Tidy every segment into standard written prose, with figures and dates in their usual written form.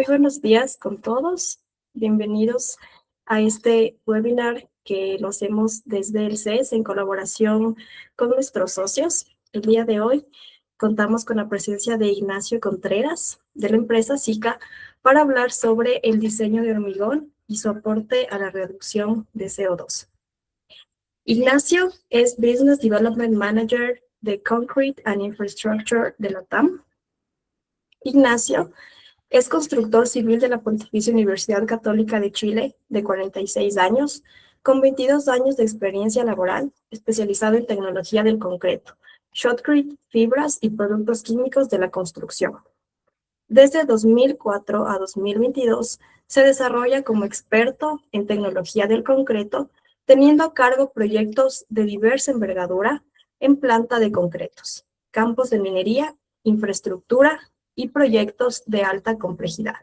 buenos días con todos. Bienvenidos a este webinar que lo hacemos desde el CES en colaboración con nuestros socios. El día de hoy contamos con la presencia de Ignacio Contreras, de la empresa Sika, para hablar sobre el diseño de hormigón y su aporte a la reducción de CO2. Ignacio es Business Development Manager de Concrete and Infrastructure de la TAM. Ignacio es constructor civil de la Pontificia Universidad Católica de Chile, de 46 años, con 22 años de experiencia laboral, especializado en tecnología del concreto, shotcrete, fibras y productos químicos de la construcción. Desde 2004 a 2022, se desarrolla como experto en tecnología del concreto, teniendo a cargo proyectos de diversa envergadura en planta de concretos, campos de minería, infraestructura y proyectos de alta complejidad.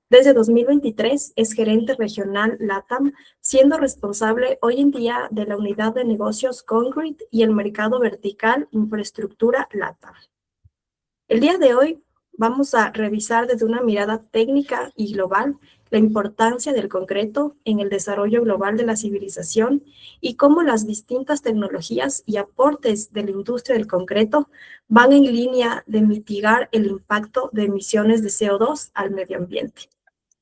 Desde 2023 es gerente regional LATAM, siendo responsable hoy en día de la unidad de negocios Concrete y el mercado vertical Infraestructura LATAM. El día de hoy vamos a revisar desde una mirada técnica y global la importancia del concreto en el desarrollo global de la civilización y cómo las distintas tecnologías y aportes de la industria del concreto van en línea de mitigar el impacto de emisiones de CO2 al medio ambiente.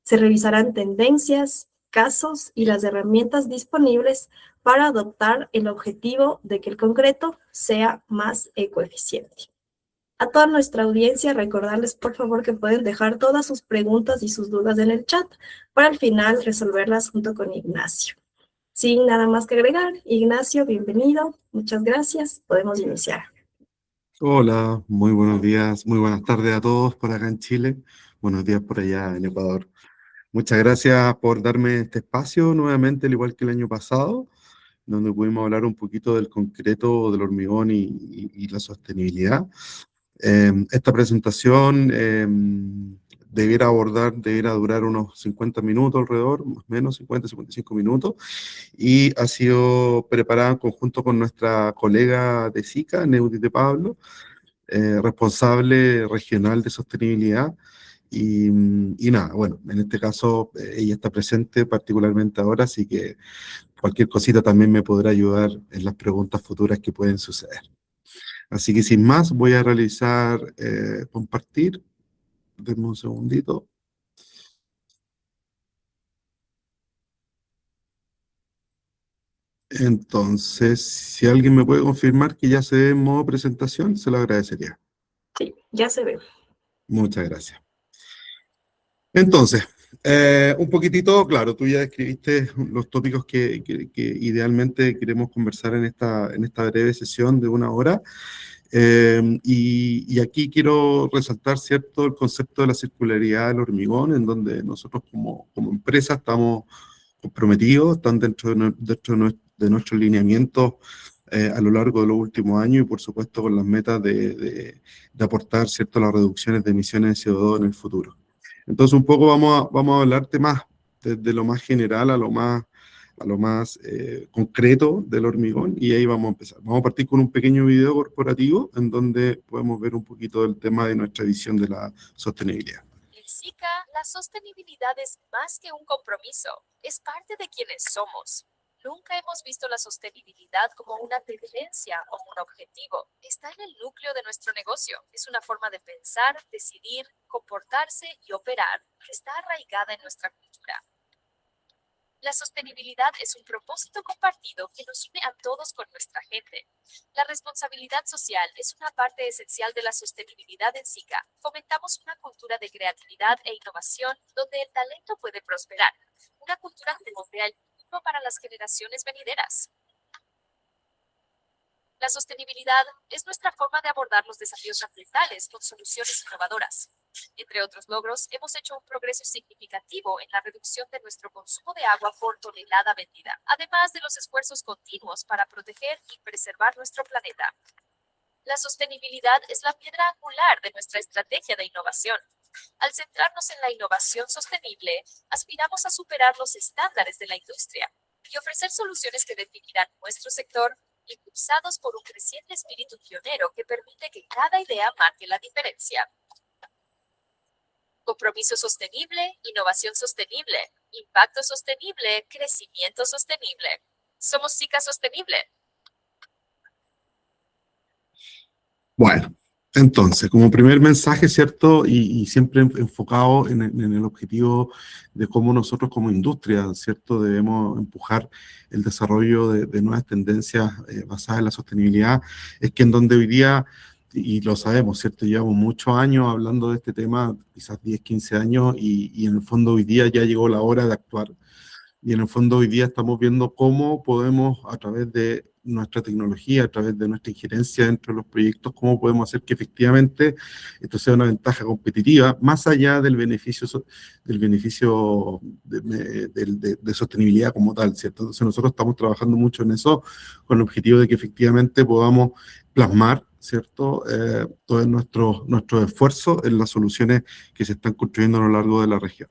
Se revisarán tendencias, casos y las herramientas disponibles para adoptar el objetivo de que el concreto sea más ecoeficiente. A toda nuestra audiencia, recordarles por favor que pueden dejar todas sus preguntas y sus dudas en el chat para al final resolverlas junto con Ignacio. Sin nada más que agregar, Ignacio, bienvenido. Muchas gracias. Podemos iniciar. Hola, muy buenos días, muy buenas tardes a todos por acá en Chile. Buenos días por allá en Ecuador. Muchas gracias por darme este espacio nuevamente, al igual que el año pasado, donde pudimos hablar un poquito del concreto, del hormigón y la sostenibilidad. Esta presentación debiera durar unos 50 minutos alrededor, más o menos 50, 55 minutos, y ha sido preparada en conjunto con nuestra colega de SICA, Neudi de Pablo, responsable regional de sostenibilidad. Y nada, bueno, en este caso ella está presente particularmente ahora, así que cualquier cosita también me podrá ayudar en las preguntas futuras que pueden suceder. Así que sin más, voy a realizar compartir. Denme un segundito. Entonces, si alguien me puede confirmar que ya se ve en modo presentación, se lo agradecería. Sí, ya se ve. Muchas gracias. Entonces, un poquitito, claro, tú ya describiste los tópicos que idealmente queremos conversar en esta breve sesión de 1 hora. Y aquí quiero resaltar, ¿cierto?, el concepto de la circularidad del hormigón, en donde nosotros como empresa estamos comprometidos, están de nuestros lineamientos a lo largo de los últimos años y por supuesto con las metas de aportar, ¿cierto?, las reducciones de emisiones de CO2 en el futuro. Entonces un poco vamos a hablarte más desde lo más general a lo más concreto del hormigón, y ahí vamos a empezar. Vamos a partir con un pequeño video corporativo en donde podemos ver un poquito del tema de nuestra visión de la sostenibilidad. En SICA, la sostenibilidad es más que un compromiso, es parte de quienes somos. Nunca hemos visto la sostenibilidad como una tendencia o un objetivo. Está en el núcleo de nuestro negocio. Es una forma de pensar, decidir, comportarse y operar que está arraigada en nuestra cultura. La sostenibilidad es un propósito compartido que nos une a todos con nuestra gente. La responsabilidad social es una parte esencial de la sostenibilidad en SICA. Fomentamos una cultura de creatividad e innovación donde el talento puede prosperar. Una cultura que moldea el futuro para las generaciones venideras. La sostenibilidad es nuestra forma de abordar los desafíos ambientales con soluciones innovadoras. Entre otros logros, hemos hecho un progreso significativo en la reducción de nuestro consumo de agua por tonelada vendida, además de los esfuerzos continuos para proteger y preservar nuestro planeta. La sostenibilidad es la piedra angular de nuestra estrategia de innovación. Al centrarnos en la innovación sostenible, aspiramos a superar los estándares de la industria y ofrecer soluciones que definirán nuestro sector, impulsados por un creciente espíritu pionero que permite que cada idea marque la diferencia. compromiso sostenible, innovación sostenible, impacto sostenible, crecimiento sostenible. Somos SICA Sostenible. Bueno, entonces, como primer mensaje, ¿cierto? Y siempre enfocado en el objetivo de cómo nosotros como industria, ¿cierto? Debemos empujar el desarrollo de nuevas tendencias basadas en la sostenibilidad, es que en donde hoy día, y lo sabemos, ¿cierto? Llevamos muchos años hablando de este tema, quizás 10, 15 años, y en el fondo hoy día ya llegó la hora de actuar. Y en el fondo hoy día estamos viendo cómo podemos, a través de nuestra tecnología, a través de nuestra injerencia dentro de los proyectos, cómo podemos hacer que efectivamente esto sea una ventaja competitiva, más allá del beneficio, de sostenibilidad como tal, ¿cierto? Entonces nosotros estamos trabajando mucho en eso, con el objetivo de que efectivamente podamos plasmar, ¿cierto? Todos nuestros esfuerzos en las soluciones que se están construyendo a lo largo de la región.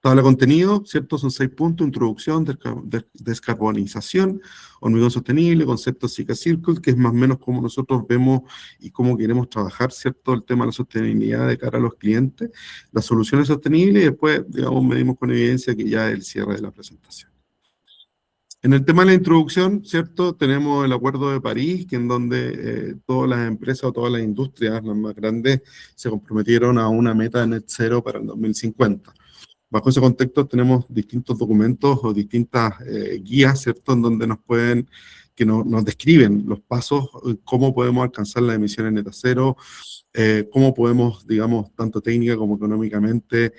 Tabla de contenido, ¿cierto? Son 6 puntos: introducción, descarbonización, hormigón sostenible, concepto SICA Circle, que es más o menos cómo nosotros vemos y cómo queremos trabajar, ¿cierto? El tema de la sostenibilidad de cara a los clientes, las soluciones sostenibles, y después, digamos, medimos con evidencia que ya es el cierre de la presentación. En el tema de la introducción, ¿cierto? Tenemos el Acuerdo de París, que en donde todas las empresas o todas las industrias, las más grandes, se comprometieron a una meta de net cero para el 2050. Bajo ese contexto tenemos distintos documentos o distintas guías, ¿cierto?, en donde nos describen los pasos, cómo podemos alcanzar las emisiones neta cero, cómo podemos, digamos, tanto técnica como económicamente,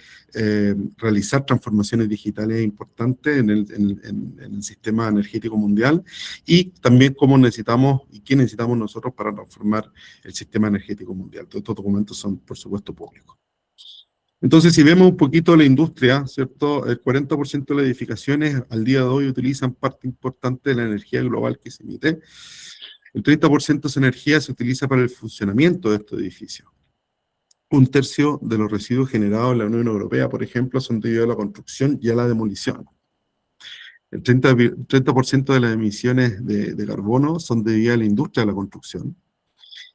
realizar transformaciones digitales importantes en el sistema energético mundial, y también cómo necesitamos y qué necesitamos nosotros para transformar el sistema energético mundial. Todos estos documentos son, por supuesto, públicos. Entonces, si vemos un poquito la industria, ¿cierto? El 40% de las edificaciones al día de hoy utilizan parte importante de la energía global que se emite. El 30% de esa energía se utiliza para el funcionamiento de estos edificios. Un tercio de los residuos generados en la Unión Europea, por ejemplo, son debido a la construcción y a la demolición. El 30% de las emisiones de carbono son debidas a la industria de la construcción.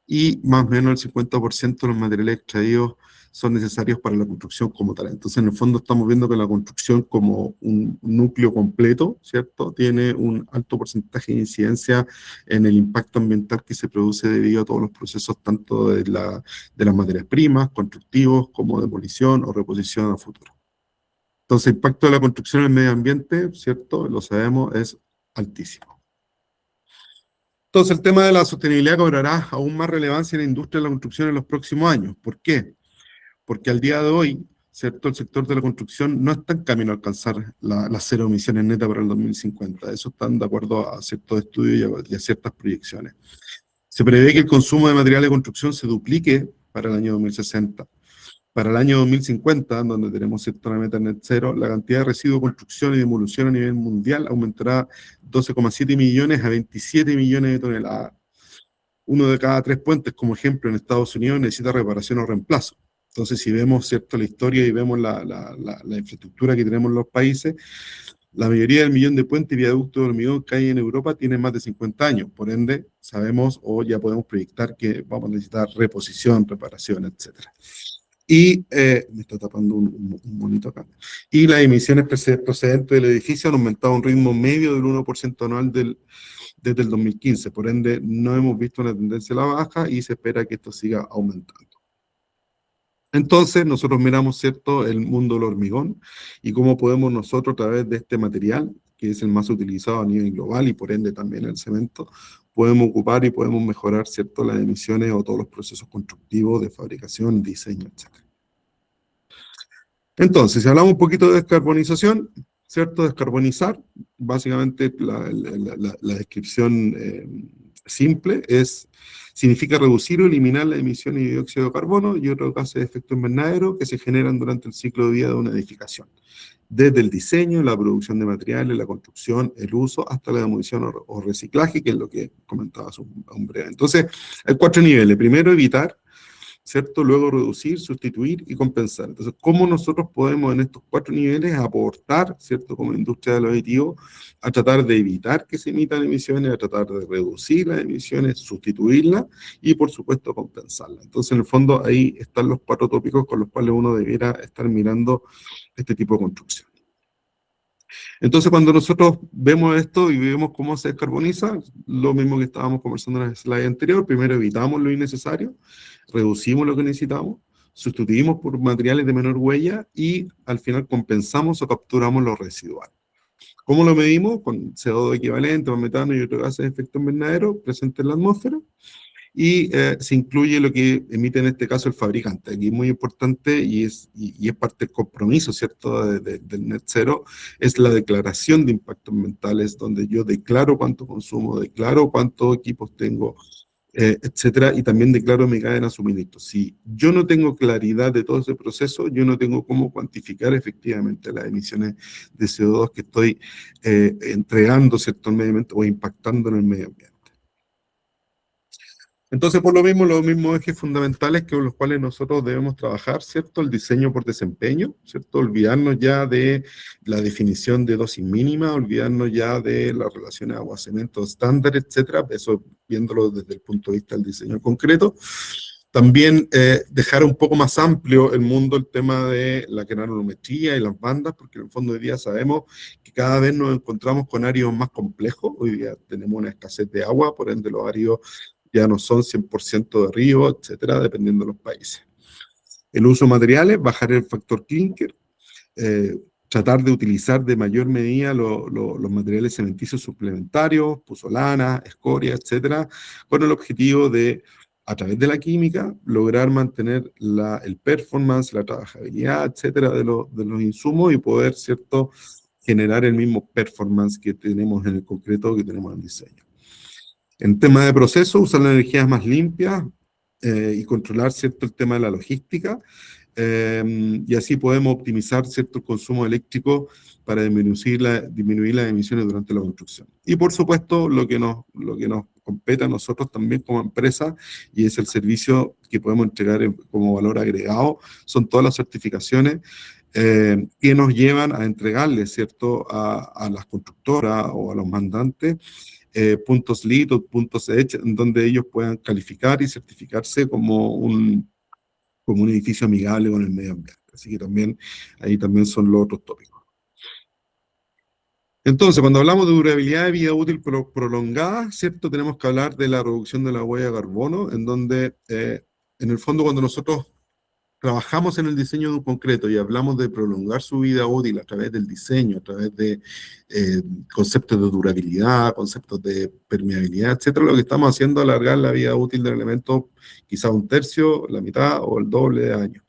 Y más o menos el 50% de los materiales extraídos son necesarios para la construcción como tal. Entonces, en el fondo estamos viendo que la construcción como un núcleo completo, ¿cierto?, tiene un alto porcentaje de incidencia en el impacto ambiental que se produce debido a todos los procesos, tanto de las materias primas, constructivos, como demolición o reposición a futuro. Entonces, el impacto de la construcción en el medio ambiente, ¿cierto?, lo sabemos, es altísimo. Entonces, el tema de la sostenibilidad cobrará aún más relevancia en la industria de la construcción en los próximos años. ¿Por qué? Porque al día de hoy, ¿cierto?, el sector de la construcción no está en camino a alcanzar las cero emisiones netas para el 2050. Eso están de acuerdo a ciertos estudios y a ciertas proyecciones. Se prevé que el consumo de materiales de construcción se duplique para el año 2060. Para el año 2050, donde tenemos, ¿cierto?, una meta net cero, la cantidad de residuos de construcción y demolición a nivel mundial aumentará 12,7 millones a 27 millones de toneladas. Uno de cada 3 puentes, como ejemplo, en Estados Unidos necesita reparación o reemplazo. Entonces, si vemos, ¿cierto?, la historia y vemos la infraestructura que tenemos en los países, la mayoría del millón de puentes y viaductos de hormigón que hay en Europa tienen más de 50 años. Por ende, sabemos o ya podemos proyectar que vamos a necesitar reposición, reparación, etc. Y me está tapando un bonito acá. Y las emisiones procedentes del edificio han aumentado a un ritmo medio del 1% anual desde el 2015. Por ende, no hemos visto una tendencia a la baja y se espera que esto siga aumentando. Entonces, nosotros miramos, ¿cierto?, el mundo del hormigón y cómo podemos nosotros, a través de este material, que es el más utilizado a nivel global y por ende también el cemento, podemos ocupar y podemos mejorar, ¿cierto?, las emisiones o todos los procesos constructivos de fabricación, diseño, etc. Entonces, si hablamos un poquito de descarbonización, ¿cierto? Descarbonizar, básicamente la descripción simple significa reducir o eliminar las emisiones de dióxido de carbono y otros gases de efecto invernadero que se generan durante el ciclo de vida de una edificación, desde el diseño, la producción de materiales, la construcción, el uso, hasta la demolición o reciclaje, que es lo que comentaba hace un breve. Entonces, hay 4 niveles. Primero, evitar ¿cierto? Luego reducir, sustituir y compensar. Entonces, ¿cómo nosotros podemos en estos 4 niveles aportar, ¿cierto? Como industria del aditivo, a tratar de evitar que se emitan emisiones, a tratar de reducir las emisiones, sustituirlas y, por supuesto, compensarlas? Entonces, en el fondo, ahí están los 4 tópicos con los cuales uno debiera estar mirando este tipo de construcción. Entonces, cuando nosotros vemos esto y vemos cómo se descarboniza, lo mismo que estábamos conversando en la slide anterior, primero evitamos lo innecesario, reducimos lo que necesitamos, sustituimos por materiales de menor huella y al final compensamos o capturamos lo residual. ¿Cómo lo medimos? Con CO2 equivalente, con metano y otros gases de efecto invernadero presentes en la atmósfera. Y se incluye lo que emite en este caso el fabricante. Aquí es muy importante y es parte del compromiso, ¿cierto?, del Net Zero, es la declaración de impactos ambientales, donde yo declaro cuánto consumo, declaro cuántos equipos tengo, etcétera, y también declaro mi cadena de suministro. Si yo no tengo claridad de todo ese proceso, yo no tengo cómo cuantificar efectivamente las emisiones de CO2 que estoy entregando, ¿cierto?, al medio ambiente o impactando en el medio ambiente. Entonces, por lo mismo, los mismos ejes fundamentales con los cuales nosotros debemos trabajar, ¿cierto? El diseño por desempeño, ¿cierto? Olvidarnos ya de la definición de dosis mínima, olvidarnos ya de las relaciones agua-cemento estándar, etcétera, eso viéndolo desde el punto de vista del diseño concreto. También dejar un poco más amplio el mundo, el tema de la granulometría y las bandas, porque en el fondo hoy día sabemos que cada vez nos encontramos con áreas más complejos. Hoy día tenemos una escasez de agua, por ende los áreas ya no son 100% de río, etcétera, dependiendo de los países. El uso de materiales, bajar el factor clinker, tratar de utilizar de mayor medida los materiales cementicios suplementarios, pusolana, escoria, etcétera, con el objetivo de, a través de la química, lograr mantener el performance, la trabajabilidad, etcétera, de los insumos y poder, ¿cierto?, generar el mismo performance que tenemos en el concreto, que tenemos en el diseño. En tema de proceso, usar las energías más limpias y controlar, ¿cierto?, el tema de la logística, y así podemos optimizar, ¿cierto?, el consumo eléctrico para disminuir las emisiones durante la construcción. Y por supuesto, lo que nos compete a nosotros también como empresa, y es el servicio que podemos entregar como valor agregado, son todas las certificaciones que nos llevan a entregarle, ¿cierto?, a las constructoras o a los mandantes, puntos LEED o puntos EDGE, en donde ellos puedan calificar y certificarse como un edificio amigable con el medio ambiente. Así que también, ahí también son los otros tópicos. Entonces, cuando hablamos de durabilidad de vida útil prolongada, ¿cierto?, tenemos que hablar de la reducción de la huella de carbono, en donde, en el fondo, cuando nosotros trabajamos en el diseño de un concreto y hablamos de prolongar su vida útil a través del diseño, a través de conceptos de durabilidad, conceptos de permeabilidad, etcétera, lo que estamos haciendo es alargar la vida útil del elemento quizá un tercio, la mitad o el doble de años.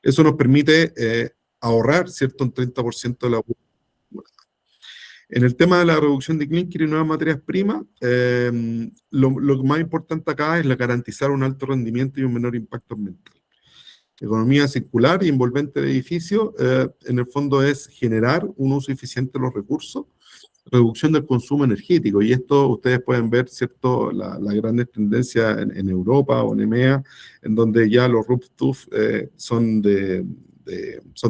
Eso nos permite ahorrar, ¿cierto?, un 30% de la huella. En el tema de la reducción de clinker y nuevas materias primas, lo más importante acá es garantizar un alto rendimiento y un menor impacto ambiental. Economía circular y envolvente de edificios, en el fondo es generar un uso eficiente de los recursos, reducción del consumo energético, y esto ustedes pueden ver, ¿cierto?, la gran tendencia en Europa o en EMEA, en donde ya los rooftops son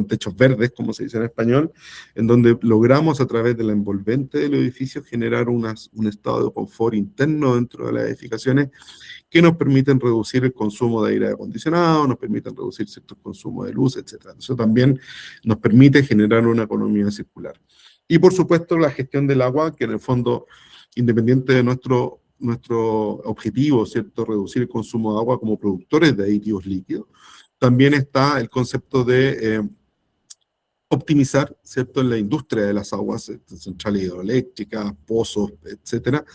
techos verdes, como se dice en español, en donde logramos a través de la envolvente del edificio generar un estado de confort interno dentro de las edificaciones que nos permiten reducir el consumo de aire acondicionado, nos permiten reducir cierto consumo de luz, etc. Eso también nos permite generar una economía circular. Y por supuesto la gestión del agua, que en el fondo, independiente de nuestro objetivo, ¿cierto?, reducir el consumo de agua como productores de aditivos líquidos, también está el concepto de optimizar, ¿cierto?, en la industria de las aguas, centrales hidroeléctricas, pozos, etcétera,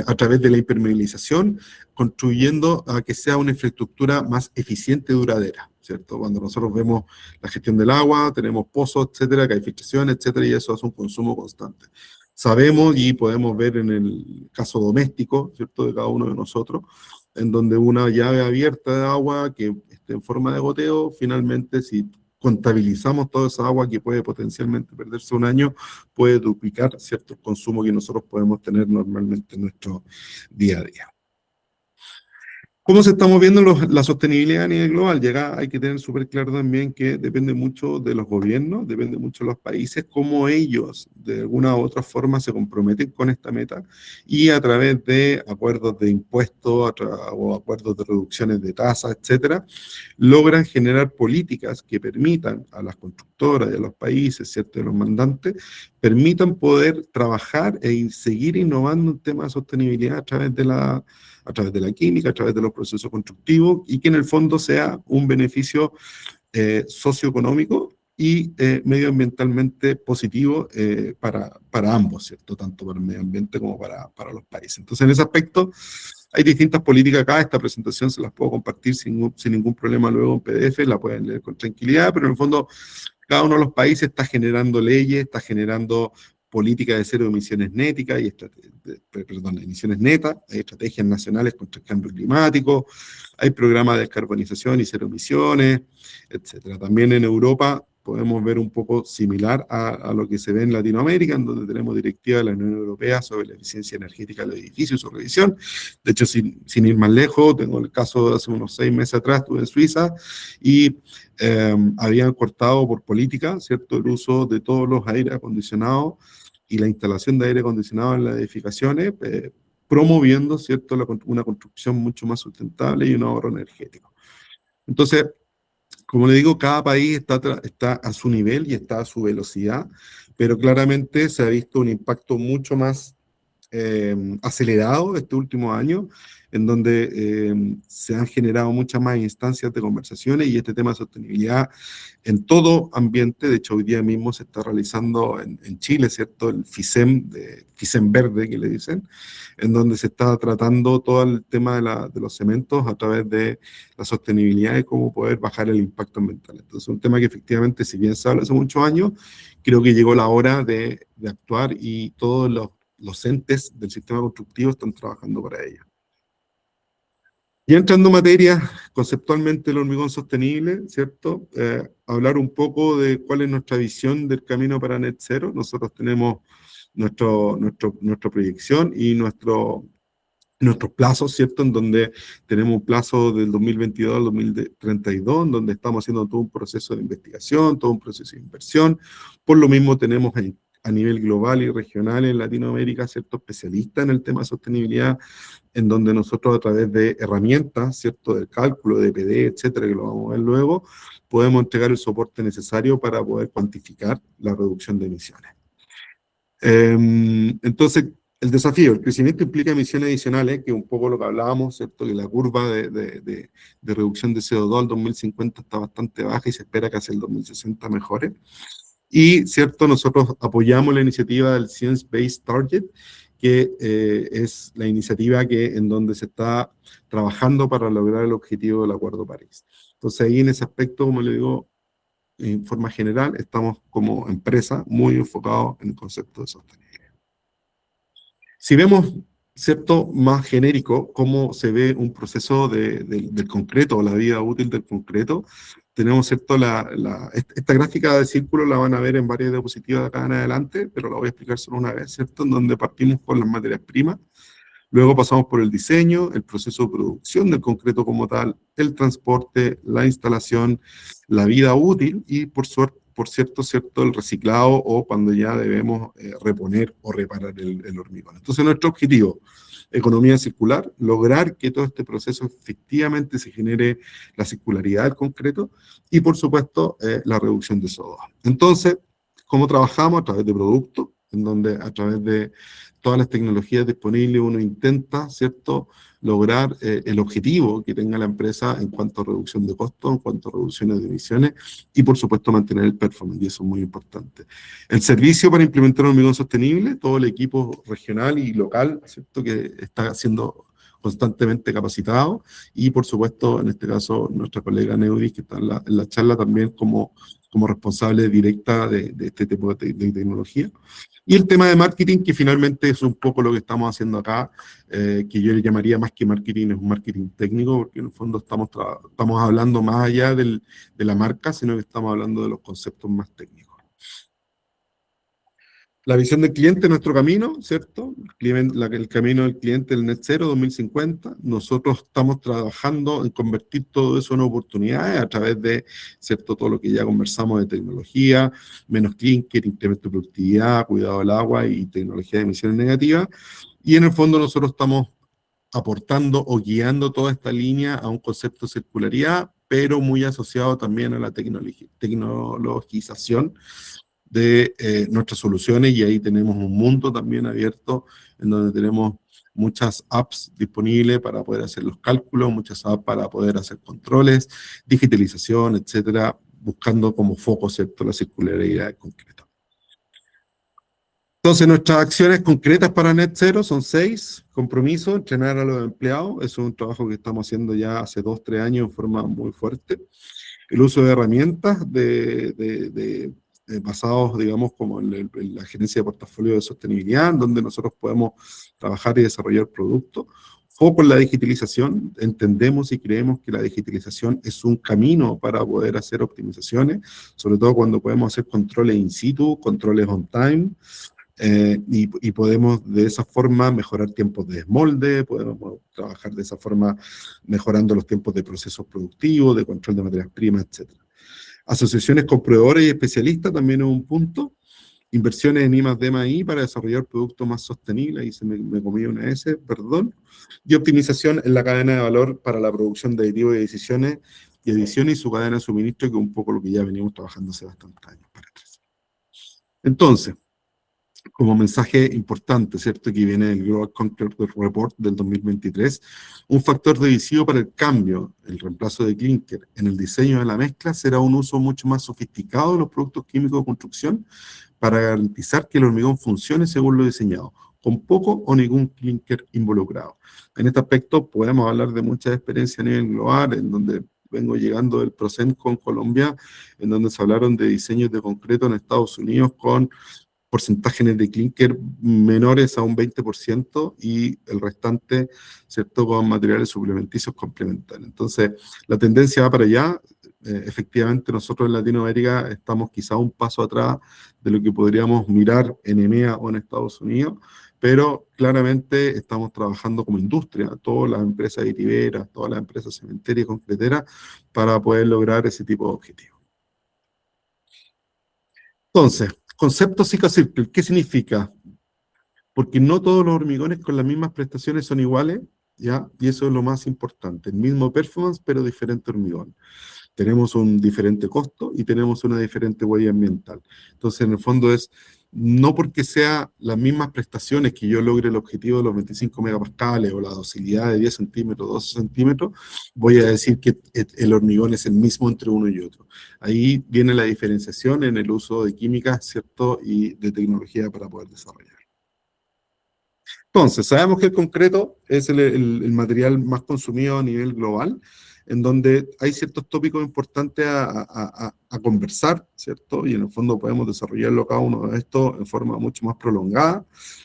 a través de la impermeabilización, contribuyendo a que sea una infraestructura más eficiente y duradera, ¿cierto? Cuando nosotros vemos la gestión del agua, tenemos pozos, etcétera, que hay filtración, etcétera, y eso hace un consumo constante. Sabemos y podemos ver en el caso doméstico, ¿cierto?, de cada uno de nosotros, en donde una llave abierta de agua que esté en forma de goteo, finalmente, si contabilizamos toda esa agua que puede potencialmente perderse un año, puede duplicar cierto consumo que nosotros podemos tener normalmente en nuestro día a día. ¿Cómo se está moviendo la sostenibilidad a nivel global? Hay que tener súper claro también que depende mucho de los gobiernos, depende mucho de los países, cómo ellos de alguna u otra forma se comprometen con esta meta y a través de acuerdos de impuestos o acuerdos de reducciones de tasas, etcétera, logran generar políticas que permitan a las constructoras y a los países, ¿cierto?, de los mandantes, permitan poder trabajar e seguir innovando en temas de sostenibilidad a través de la química, a través de los procesos constructivos, y que en el fondo sea un beneficio socioeconómico y medioambientalmente positivo para ambos, ¿cierto? Tanto para el medio ambiente como para los países. Entonces, en ese aspecto, hay distintas políticas acá. Esta presentación se las puedo compartir sin ningún problema luego en PDF, la pueden leer con tranquilidad, pero en el fondo cada uno de los países está generando leyes, está generando políticas de cero emisiones néticas emisiones netas, hay estrategias nacionales contra el cambio climático, hay programas de descarbonización y cero emisiones, etcétera. También en Europa podemos ver un poco similar a lo que se ve en Latinoamérica, en donde tenemos directivas de la Unión Europea sobre la eficiencia energética de los edificios y su revisión. De hecho, sin ir más lejos, tengo el caso de hace unos 6 meses atrás, estuve en Suiza y habían cortado por política, ¿cierto?, el uso de todos los aire acondicionados y la instalación de aire acondicionado en las edificaciones, promoviendo, ¿cierto?, una construcción mucho más sustentable y un ahorro energético. Entonces, como le digo, cada país está a su nivel y está a su velocidad, pero claramente se ha visto un impacto mucho más acelerado este último año, en donde se han generado muchas más instancias de conversaciones y este tema de sostenibilidad en todo ambiente. De hecho, hoy día mismo se está realizando en Chile, ¿cierto?, el FICEM verde, que le dicen, en donde se está tratando todo el tema de los cementos a través de la sostenibilidad y cómo poder bajar el impacto ambiental. Entonces, un tema que efectivamente, si bien se habla hace muchos años, creo que llegó la hora de actuar y todos los entes del sistema constructivo están trabajando para ello. Y entrando en materia, conceptualmente el hormigón sostenible, ¿cierto? Hablar un poco de cuál es nuestra visión del camino para Net Zero. Nosotros tenemos nuestra proyección y nuestros plazos, ¿cierto? En donde tenemos un plazo del 2022 al 2032, en donde estamos haciendo todo un proceso de investigación, todo un proceso de inversión. Por lo mismo tenemos a nivel global y regional en Latinoamérica, ¿cierto?, especialistas en el tema de sostenibilidad, en donde nosotros a través de herramientas, ¿cierto?, del cálculo, de PD, etcétera, que lo vamos a ver luego, podemos entregar el soporte necesario para poder cuantificar la reducción de emisiones. Entonces, el desafío, el crecimiento implica emisiones adicionales, que es un poco lo que hablábamos, ¿cierto?, que la curva de reducción de CO2 al 2050 está bastante baja y se espera que hacia el 2060 mejore. Y, ¿cierto?, nosotros apoyamos la iniciativa del Science Based Target, que es la iniciativa en donde se está trabajando para lograr el objetivo del Acuerdo de París. Entonces, ahí en ese aspecto, como le digo, en forma general, estamos como empresa muy enfocados en el concepto de sostenibilidad. Si vemos, ¿cierto?, más genérico, cómo se ve un proceso del concreto, o la vida útil del concreto, tenemos, ¿cierto?, esta gráfica de círculo la van a ver en varias diapositivas de acá en adelante, pero la voy a explicar solo una vez, ¿cierto?, en donde partimos con las materias primas, luego pasamos por el diseño, el proceso de producción del concreto como tal, el transporte, la instalación, la vida útil y, por cierto, el reciclado o cuando ya debemos reponer o reparar el hormigón. Entonces, nuestro objetivo, economía circular, lograr que todo este proceso efectivamente se genere la circularidad del concreto y, por supuesto, la reducción de CO2. Entonces, ¿cómo trabajamos? A través de productos, en donde a través de todas las tecnologías disponibles uno intenta, ¿cierto?, lograr el objetivo que tenga la empresa en cuanto a reducción de costos, en cuanto a reducciones de emisiones y, por supuesto, mantener el performance, y eso es muy importante. El servicio para implementar un hormigón sostenible, todo el equipo regional y local, ¿cierto?, que está siendo constantemente capacitado, y, por supuesto, en este caso, nuestra colega Neudis, que está en la charla también como responsable directa de este tipo de tecnología. Y el tema de marketing, que finalmente es un poco lo que estamos haciendo acá, que yo le llamaría más que marketing, es un marketing técnico, porque en el fondo estamos hablando más allá de la marca, sino que estamos hablando de los conceptos más técnicos. La visión del cliente, nuestro camino, ¿cierto? El camino del cliente, el Net Zero 2050. Nosotros estamos trabajando en convertir todo eso en oportunidades a través de, ¿cierto? Todo lo que ya conversamos de tecnología, menos clinker, incremento de productividad, cuidado del agua y tecnología de emisiones negativas. Y en el fondo nosotros estamos aportando o guiando toda esta línea a un concepto de circularidad, pero muy asociado también a la tecnologización de nuestras soluciones, y ahí tenemos un mundo también abierto en donde tenemos muchas apps disponibles para poder hacer los cálculos, muchas apps para poder hacer controles, digitalización, etcétera, buscando como foco, ¿cierto?, la circularidad en concreto. Entonces, nuestras acciones concretas para Net Zero son 6. Compromiso, entrenar a los empleados. Eso es un trabajo que estamos haciendo ya hace 2, 3 años en forma muy fuerte. El uso de herramientas basados, digamos, como en la gerencia de portafolio de sostenibilidad, donde nosotros podemos trabajar y desarrollar productos. Foco en la digitalización. Entendemos y creemos que la digitalización es un camino para poder hacer optimizaciones, sobre todo cuando podemos hacer controles in situ, controles on time, y podemos de esa forma mejorar tiempos de desmolde, podemos trabajar de esa forma mejorando los tiempos de procesos productivos, de control de materias primas, etc. Asociaciones con proveedores y especialistas también es un punto. Inversiones en I+D+I para desarrollar productos más sostenibles, ahí me comí una S, perdón. Y optimización en la cadena de valor para la producción de aditivos y ediciones y su cadena de suministro, que es un poco lo que ya venimos trabajando hace bastantes años para atrás. Entonces, como mensaje importante, ¿cierto?, que viene del Global Compact Report del 2023, un factor decisivo para el cambio, el reemplazo de clinker en el diseño de la mezcla, será un uso mucho más sofisticado de los productos químicos de construcción para garantizar que el hormigón funcione según lo diseñado, con poco o ningún clinker involucrado. En este aspecto podemos hablar de muchas experiencias a nivel global, en donde vengo llegando del Procenco en Colombia, en donde se hablaron de diseños de concreto en Estados Unidos con porcentajes de clinker menores a un 20% y el restante, ¿cierto?, con materiales suplementicios complementarios. Entonces, la tendencia va para allá. Efectivamente, nosotros en Latinoamérica estamos quizá un paso atrás de lo que podríamos mirar en EMEA o en Estados Unidos, pero claramente estamos trabajando como industria, todas las empresas aditiveras, todas las empresas cementerias y concreteras, para poder lograr ese tipo de objetivos. Entonces, concepto Sika Circle, ¿qué significa? Porque no todos los hormigones con las mismas prestaciones son iguales, ¿ya? Y eso es lo más importante, el mismo performance, pero diferente hormigón. Tenemos un diferente costo y tenemos una diferente huella ambiental. Entonces, en el fondo es, no porque sea las mismas prestaciones que yo logre el objetivo de los 25 megapascales o la docilidad de 10 centímetros, 12 centímetros, voy a decir que el hormigón es el mismo entre uno y otro. Ahí viene la diferenciación en el uso de químicas, ¿cierto?, y de tecnología para poder desarrollar. Entonces, sabemos que el concreto es el material más consumido a nivel global, en donde hay ciertos tópicos importantes a conversar, ¿cierto? Y en el fondo podemos desarrollarlo cada uno de estos en forma mucho más prolongada,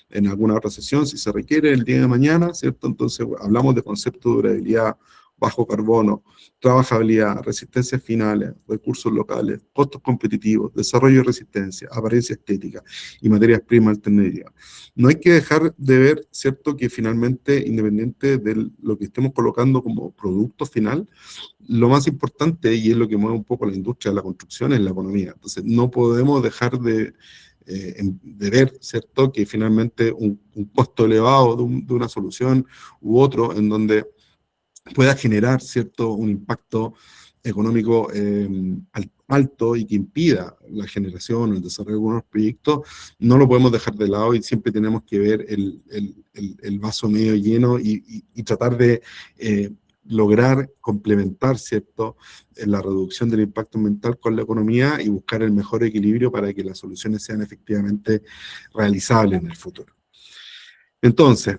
en alguna otra sesión, si se requiere, el día de mañana, ¿cierto? Entonces, hablamos de conceptos de durabilidad, bajo carbono, trabajabilidad, resistencias finales, recursos locales, costos competitivos, desarrollo y resistencia, apariencia estética y materias primas alternativas. No hay que dejar de ver, ¿cierto?, que finalmente, independiente de lo que estemos colocando como producto final, lo más importante, y es lo que mueve un poco la industria de la construcción, es la economía. Entonces, no podemos dejar de ver, ¿cierto?, que finalmente un costo elevado de una solución u otro, en donde pueda generar, ¿cierto?, un impacto económico alto y que impida la generación o el desarrollo de algunos proyectos, no lo podemos dejar de lado y siempre tenemos que ver el vaso medio lleno y tratar de lograr complementar, ¿cierto?, la reducción del impacto ambiental con la economía y buscar el mejor equilibrio para que las soluciones sean efectivamente realizables en el futuro. Entonces,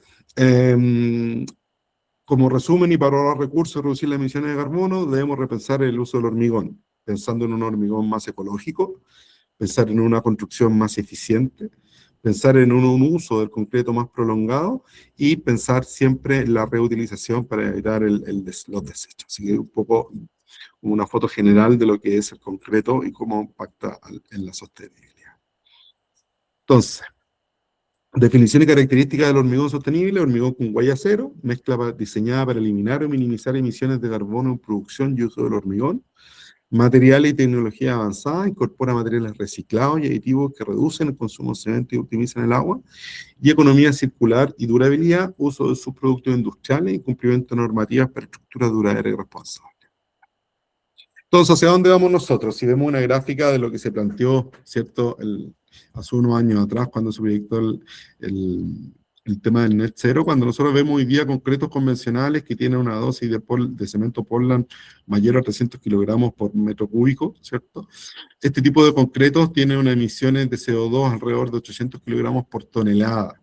como resumen y para ahorrar recursos y reducir las emisiones de carbono, debemos repensar el uso del hormigón, pensando en un hormigón más ecológico, pensar en una construcción más eficiente, pensar en un uso del concreto más prolongado y pensar siempre en la reutilización para evitar los desechos. Así que un poco una foto general de lo que es el concreto y cómo impacta en la sostenibilidad. Entonces, definición y características del hormigón sostenible: hormigón con huella cero, mezcla diseñada para eliminar o minimizar emisiones de carbono en producción y uso del hormigón. Materiales y tecnología avanzada, incorpora materiales reciclados y aditivos que reducen el consumo de cemento y optimizan el agua. Y economía circular y durabilidad, uso de subproductos industriales y cumplimiento de normativas para estructuras duraderas y responsables. Entonces, ¿hacia dónde vamos nosotros? Si vemos una gráfica de lo que se planteó, ¿cierto?, hace unos años atrás, cuando se proyectó el tema del net zero, cuando nosotros vemos hoy día concretos convencionales que tienen una dosis de cemento Portland mayor a 300 kilogramos por metro cúbico, ¿cierto? Este tipo de concretos tiene unas emisiones de CO2 alrededor de 800 kilogramos por tonelada.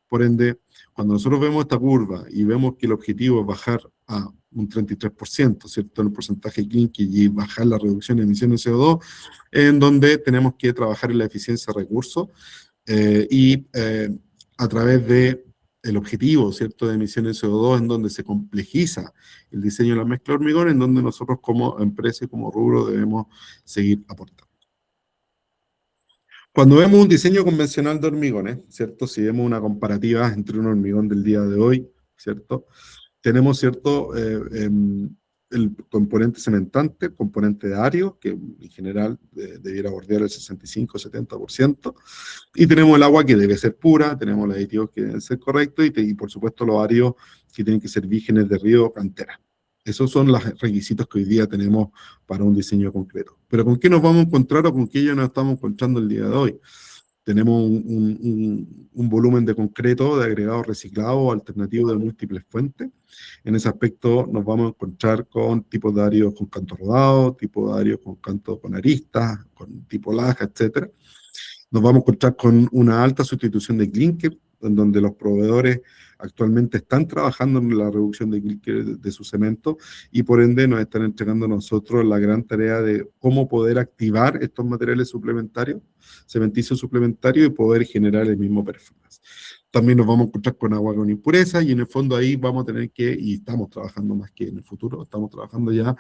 Por ende, cuando nosotros vemos esta curva y vemos que el objetivo es bajar a un 33%, ¿cierto?, en el porcentaje clinker y bajar la reducción de emisiones de CO2, en donde tenemos que trabajar en la eficiencia de recursos a través de el objetivo, ¿cierto?, de emisiones de CO2, en donde se complejiza el diseño de la mezcla de hormigón, en donde nosotros como empresa y como rubro debemos seguir aportando. Cuando vemos un diseño convencional de hormigones, ¿cierto?, si vemos una comparativa entre un hormigón del día de hoy, ¿cierto?, tenemos, ¿cierto?, el componente cementante, el componente de ario, que en general debiera bordear el 65-70%, y tenemos el agua que debe ser pura, tenemos los aditivos que deben ser correctos, y por supuesto los arios que tienen que ser vírgenes de río o cantera. Esos son los requisitos que hoy día tenemos para un diseño concreto. Pero ¿con qué nos vamos a encontrar o con qué ya nos estamos encontrando el día de hoy? Tenemos un volumen de concreto de agregado reciclado o alternativo de múltiples fuentes. En ese aspecto nos vamos a encontrar con tipos de arios con canto rodado, tipos de arios con canto con aristas, con tipo laja, etc. Nos vamos a encontrar con una alta sustitución de clinker, en donde los proveedores actualmente están trabajando en la reducción de clinker de su cemento, y por ende nos están entregando a nosotros la gran tarea de cómo poder activar estos materiales suplementarios, cementicios suplementarios, y poder generar el mismo performance. También nos vamos a encontrar con agua con impureza, y en el fondo ahí vamos a tener que, y estamos trabajando más que en el futuro, estamos trabajando ya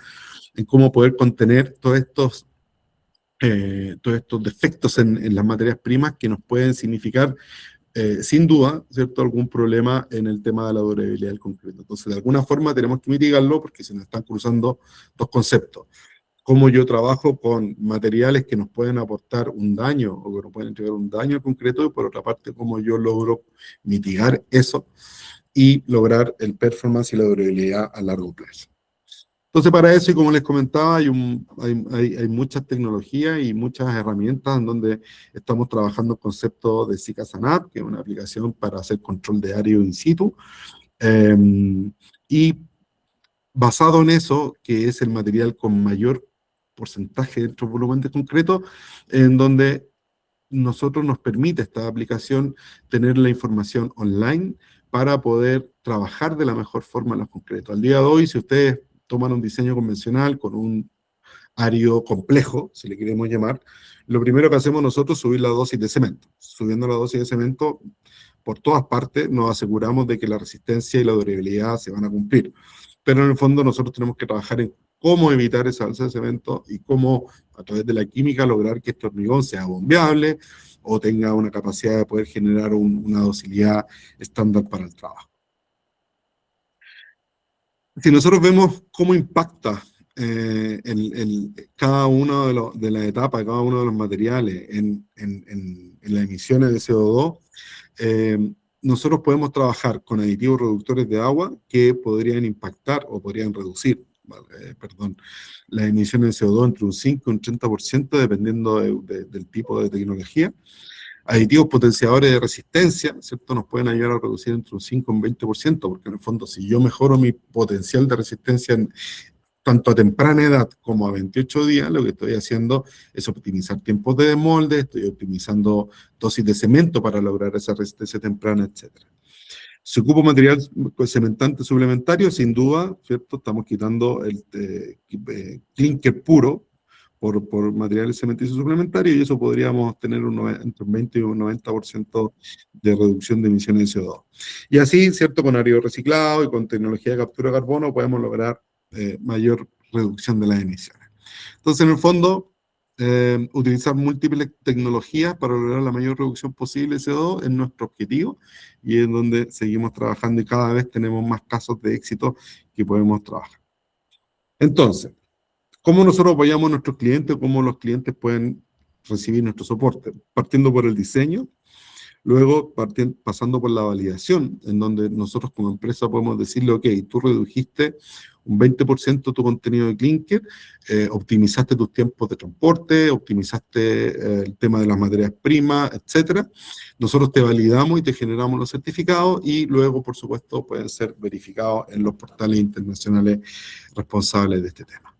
en cómo poder contener todos estos defectos en las materias primas que nos pueden significar, sin duda, ¿cierto?, algún problema en el tema de la durabilidad del concreto. Entonces, de alguna forma tenemos que mitigarlo, porque se nos están cruzando dos conceptos: cómo yo trabajo con materiales que nos pueden aportar un daño o que nos pueden entregar un daño al concreto, y por otra parte, cómo yo logro mitigar eso y lograr el performance y la durabilidad a largo plazo. Entonces, para eso, y como les comentaba, hay muchas tecnologías y muchas herramientas en donde estamos trabajando el concepto de SICA-SANAP, que es una aplicación para hacer control de área in situ, y basado en eso, que es el material con mayor porcentaje dentro del volumen de concreto, en donde nosotros nos permite esta aplicación tener la información online para poder trabajar de la mejor forma en los concretos. Al día de hoy, si ustedes toman un diseño convencional con un ario complejo, si le queremos llamar, lo primero que hacemos nosotros es subir la dosis de cemento. Subiendo la dosis de cemento por todas partes, nos aseguramos de que la resistencia y la durabilidad se van a cumplir. Pero en el fondo nosotros tenemos que trabajar en cómo evitar esa alza de cemento y cómo, a través de la química, lograr que este hormigón sea bombeable o tenga una capacidad de poder generar una docilidad estándar para el trabajo. Si nosotros vemos cómo impacta cada una de las etapas, cada uno de los materiales en las emisiones de CO2, nosotros podemos trabajar con aditivos reductores de agua que podrían impactar o podrían reducir, las emisiones de CO2 entre un 5 y un 30%, dependiendo del tipo de tecnología. Aditivos potenciadores de resistencia, ¿cierto?, nos pueden ayudar a reducir entre un 5 y un 20%, porque en el fondo, si yo mejoro mi potencial de resistencia tanto a temprana edad como a 28 días, lo que estoy haciendo es optimizar tiempos de desmolde, estoy optimizando dosis de cemento para lograr esa resistencia temprana, etc. Si ocupo material cementante suplementario, sin duda, ¿cierto?, estamos quitando el clinker puro por materiales cementicios suplementarios, y eso podríamos tener entre un 20 y un 90% de reducción de emisiones de CO2. Y así, ¿cierto?, con árido reciclado y con tecnología de captura de carbono podemos lograr mayor reducción de las emisiones. Entonces, en el fondo, utilizar múltiples tecnologías para lograr la mayor reducción posible de CO2 es nuestro objetivo y es donde seguimos trabajando y cada vez tenemos más casos de éxito que podemos trabajar. Entonces, ¿cómo nosotros apoyamos a nuestros clientes? ¿Cómo los clientes pueden recibir nuestro soporte? Partiendo por el diseño, luego pasando por la validación, en donde nosotros como empresa podemos decirle, ok, tú redujiste un 20% tu contenido de clinker, optimizaste tus tiempos de transporte, optimizaste el tema de las materias primas, etcétera. Nosotros te validamos y te generamos los certificados y luego, por supuesto, pueden ser verificados en los portales internacionales responsables de este tema.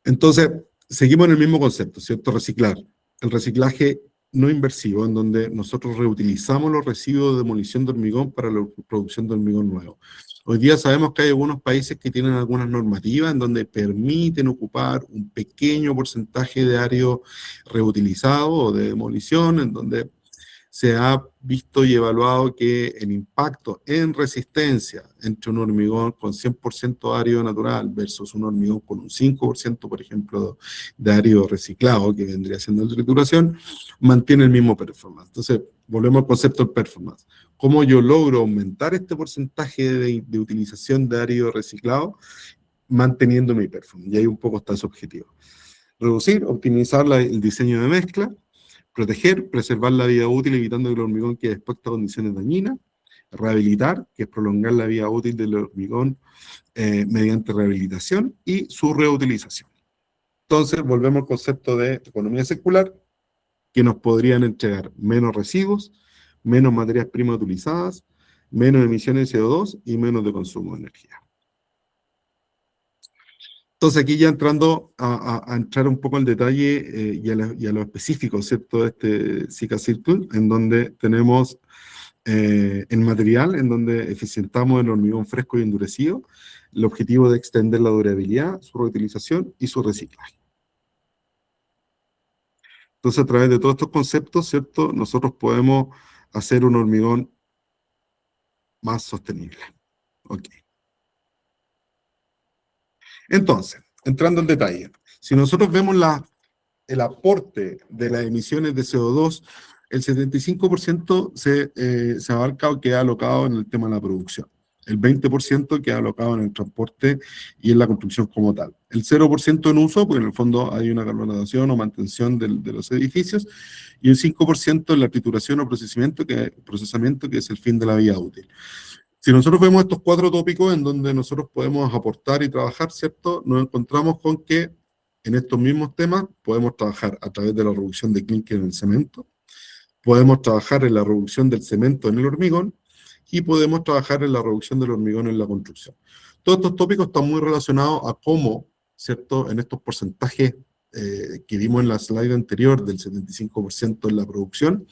Entonces, seguimos en el mismo concepto, ¿cierto? Reciclar. El reciclaje no inversivo, en donde nosotros reutilizamos los residuos de demolición de hormigón para la producción de hormigón nuevo. Hoy día sabemos que hay algunos países que tienen algunas normativas en donde permiten ocupar un pequeño porcentaje de área reutilizado o de demolición, en donde se ha visto y evaluado que el impacto en resistencia entre un hormigón con 100% árido natural versus un hormigón con un 5%, por ejemplo, de árido reciclado, que vendría siendo la trituración, mantiene el mismo performance. Entonces, volvemos al concepto del performance. ¿Cómo yo logro aumentar este porcentaje de utilización de árido reciclado manteniendo mi performance? Y ahí un poco está ese objetivo. Reducir, optimizar el diseño de mezcla, proteger, preservar la vida útil evitando que el hormigón quede expuesto a condiciones dañinas, rehabilitar, que es prolongar la vida útil del hormigón mediante rehabilitación y su reutilización. Entonces, volvemos al concepto de economía circular, que nos podrían entregar menos residuos, menos materias primas utilizadas, menos emisiones de CO2 y menos de consumo de energía. Entonces, aquí ya entrando a entrar un poco al detalle y a lo específico, ¿cierto?, de este Sika Circle, en donde tenemos el material, en donde eficientamos el hormigón fresco y endurecido, el objetivo de extender la durabilidad, su reutilización y su reciclaje. Entonces, a través de todos estos conceptos, ¿cierto?, nosotros podemos hacer un hormigón más sostenible. Ok. Entonces, entrando en detalle, si nosotros vemos el aporte de las emisiones de CO2, el 75% se abarca o queda alocado en el tema de la producción. El 20% queda alocado en el transporte y en la construcción como tal. El 0% en uso, porque en el fondo hay una carbonatación o mantención de los edificios, y el 5% en la trituración o procesamiento, que es el fin de la vida útil. Si nosotros vemos estos 4 tópicos en donde nosotros podemos aportar y trabajar, ¿cierto?, nos encontramos con que en estos mismos temas podemos trabajar a través de la reducción de clinker en el cemento, podemos trabajar en la reducción del cemento en el hormigón y podemos trabajar en la reducción del hormigón en la construcción. Todos estos tópicos están muy relacionados a cómo, ¿cierto?, en estos porcentajes que vimos en la slide anterior del 75% en la producción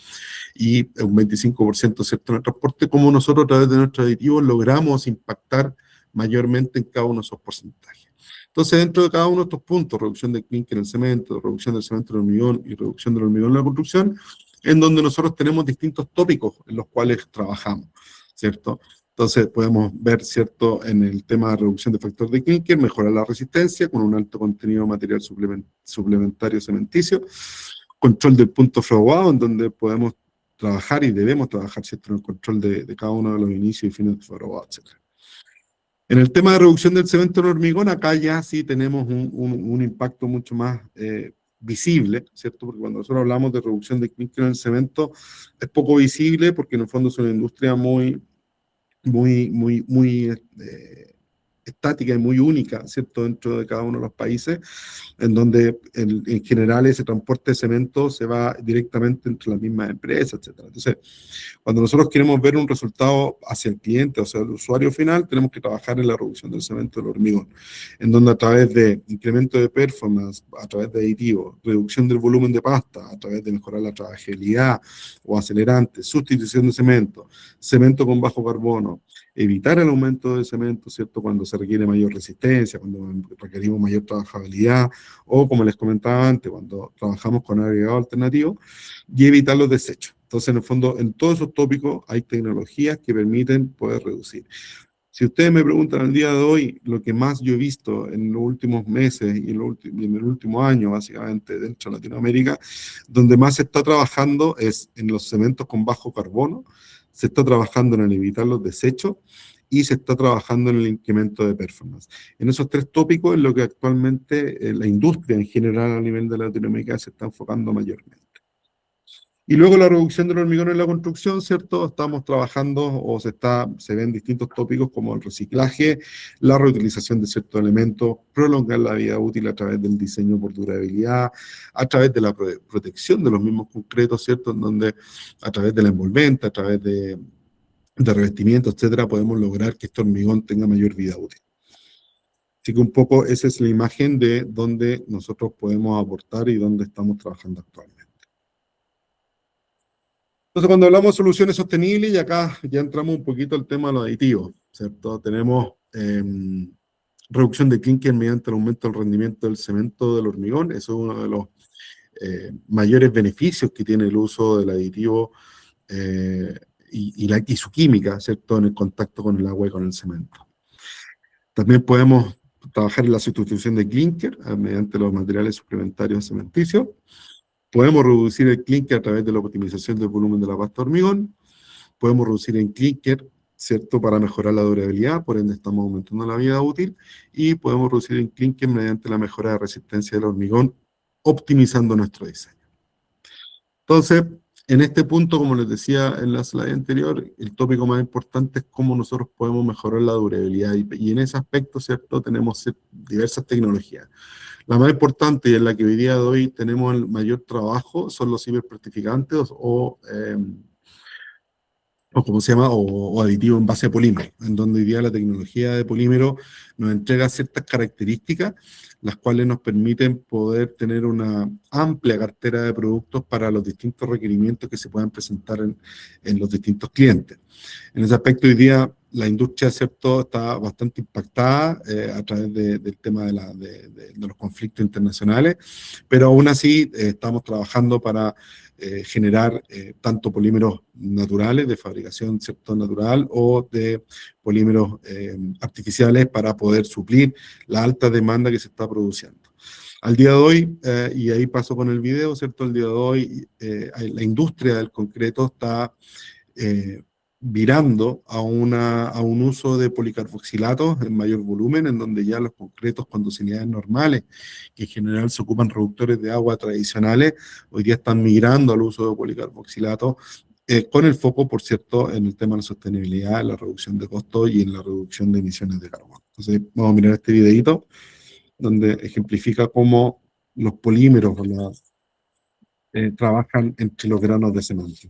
y un 25%, ¿cierto?, en el transporte, cómo nosotros a través de nuestros aditivos logramos impactar mayormente en cada uno de esos porcentajes. Entonces, dentro de cada uno de estos puntos, reducción de clinker en el cemento, reducción del cemento en el hormigón y reducción del hormigón en la construcción, en donde nosotros tenemos distintos tópicos en los cuales trabajamos, ¿cierto? Entonces, podemos ver, ¿cierto?, en el tema de reducción de factor de clinker, mejorar la resistencia con un alto contenido de material suplementario cementicio, control del punto fraguado, en donde podemos trabajar y debemos trabajar, ¿cierto?, en el control de cada uno de los inicios y fines de fraguado, etc. En el tema de reducción del cemento en hormigón, acá ya sí tenemos un impacto mucho más visible, ¿cierto? Porque cuando nosotros hablamos de reducción de clinker en el cemento, es poco visible porque en el fondo es una industria muy estática y muy única, ¿cierto?, dentro de cada uno de los países, en donde en general ese transporte de cemento se va directamente entre las mismas empresas, etc. Entonces, cuando nosotros queremos ver un resultado hacia el cliente, o sea, el usuario final, tenemos que trabajar en la reducción del cemento del hormigón, en donde a través de incremento de performance, a través de aditivos, reducción del volumen de pasta, a través de mejorar la trabajabilidad o acelerantes, sustitución de cemento, cemento con bajo carbono, evitar el aumento de cemento, ¿cierto?, cuando se requiere mayor resistencia, cuando requerimos mayor trabajabilidad, o como les comentaba antes, cuando trabajamos con agregado alternativo, y evitar los desechos. Entonces, en el fondo, en todos esos tópicos hay tecnologías que permiten poder reducir. Si ustedes me preguntan al día de hoy, lo que más yo he visto en los últimos meses y en el último año, básicamente, dentro de Latinoamérica, donde más se está trabajando es en los cementos con bajo carbono, se está trabajando en el evitar los desechos y se está trabajando en el incremento de performance. En esos tres tópicos es lo que actualmente la industria en general a nivel de Latinoamérica se está enfocando mayormente. Y luego la reducción del hormigón en la construcción, ¿cierto? Estamos trabajando o se ven distintos tópicos como el reciclaje, la reutilización de ciertos elementos, prolongar la vida útil a través del diseño por durabilidad, a través de la protección de los mismos concretos, ¿cierto? En donde a través de la envolvente, a través de revestimiento, etcétera, podemos lograr que este hormigón tenga mayor vida útil. Así que un poco esa es la imagen de dónde nosotros podemos aportar y dónde estamos trabajando actualmente. Entonces, cuando hablamos de soluciones sostenibles, y acá ya entramos un poquito al tema de los aditivos, ¿cierto? Tenemos reducción de clinker mediante el aumento del rendimiento del cemento del hormigón. Eso es uno de los mayores beneficios que tiene el uso del aditivo y su química, ¿cierto? En el contacto con el agua y con el cemento. También podemos trabajar en la sustitución de clinker mediante los materiales suplementarios cementicios. Podemos reducir el clinker a través de la optimización del volumen de la pasta de hormigón. Podemos reducir el clinker, ¿cierto?, para mejorar la durabilidad, por ende estamos aumentando la vida útil. Y podemos reducir el clinker mediante la mejora de resistencia del hormigón, optimizando nuestro diseño. Entonces, en este punto, como les decía en la slide anterior, el tópico más importante es cómo nosotros podemos mejorar la durabilidad. Y en ese aspecto, ¿cierto?, tenemos diversas tecnologías. La más importante y en la que hoy día de hoy tenemos el mayor trabajo son los ciberplastificantes o como se llama, o aditivo en base a polímero, en donde hoy día la tecnología de polímero nos entrega ciertas características, las cuales nos permiten poder tener una amplia cartera de productos para los distintos requerimientos que se puedan presentar en los distintos clientes. En ese aspecto, hoy día la industria, ¿cierto?, está bastante impactada a través del tema de los conflictos internacionales, pero aún así estamos trabajando para generar tanto polímeros naturales, de fabricación, ¿cierto?, natural, o de polímeros artificiales para poder suplir la alta demanda que se está produciendo. Al día de hoy, y ahí paso con el video, ¿cierto?, al día de hoy la industria del concreto está virando a un uso de policarboxilatos en mayor volumen, en donde ya los concretos con dosividades normales, que en general se ocupan reductores de agua tradicionales, hoy día están migrando al uso de policarboxilatos, con el foco, por cierto, en el tema de la sostenibilidad, la reducción de costos y en la reducción de emisiones de carbono. Entonces, vamos a mirar este videito, donde ejemplifica cómo los polímeros trabajan entre los granos de cemento.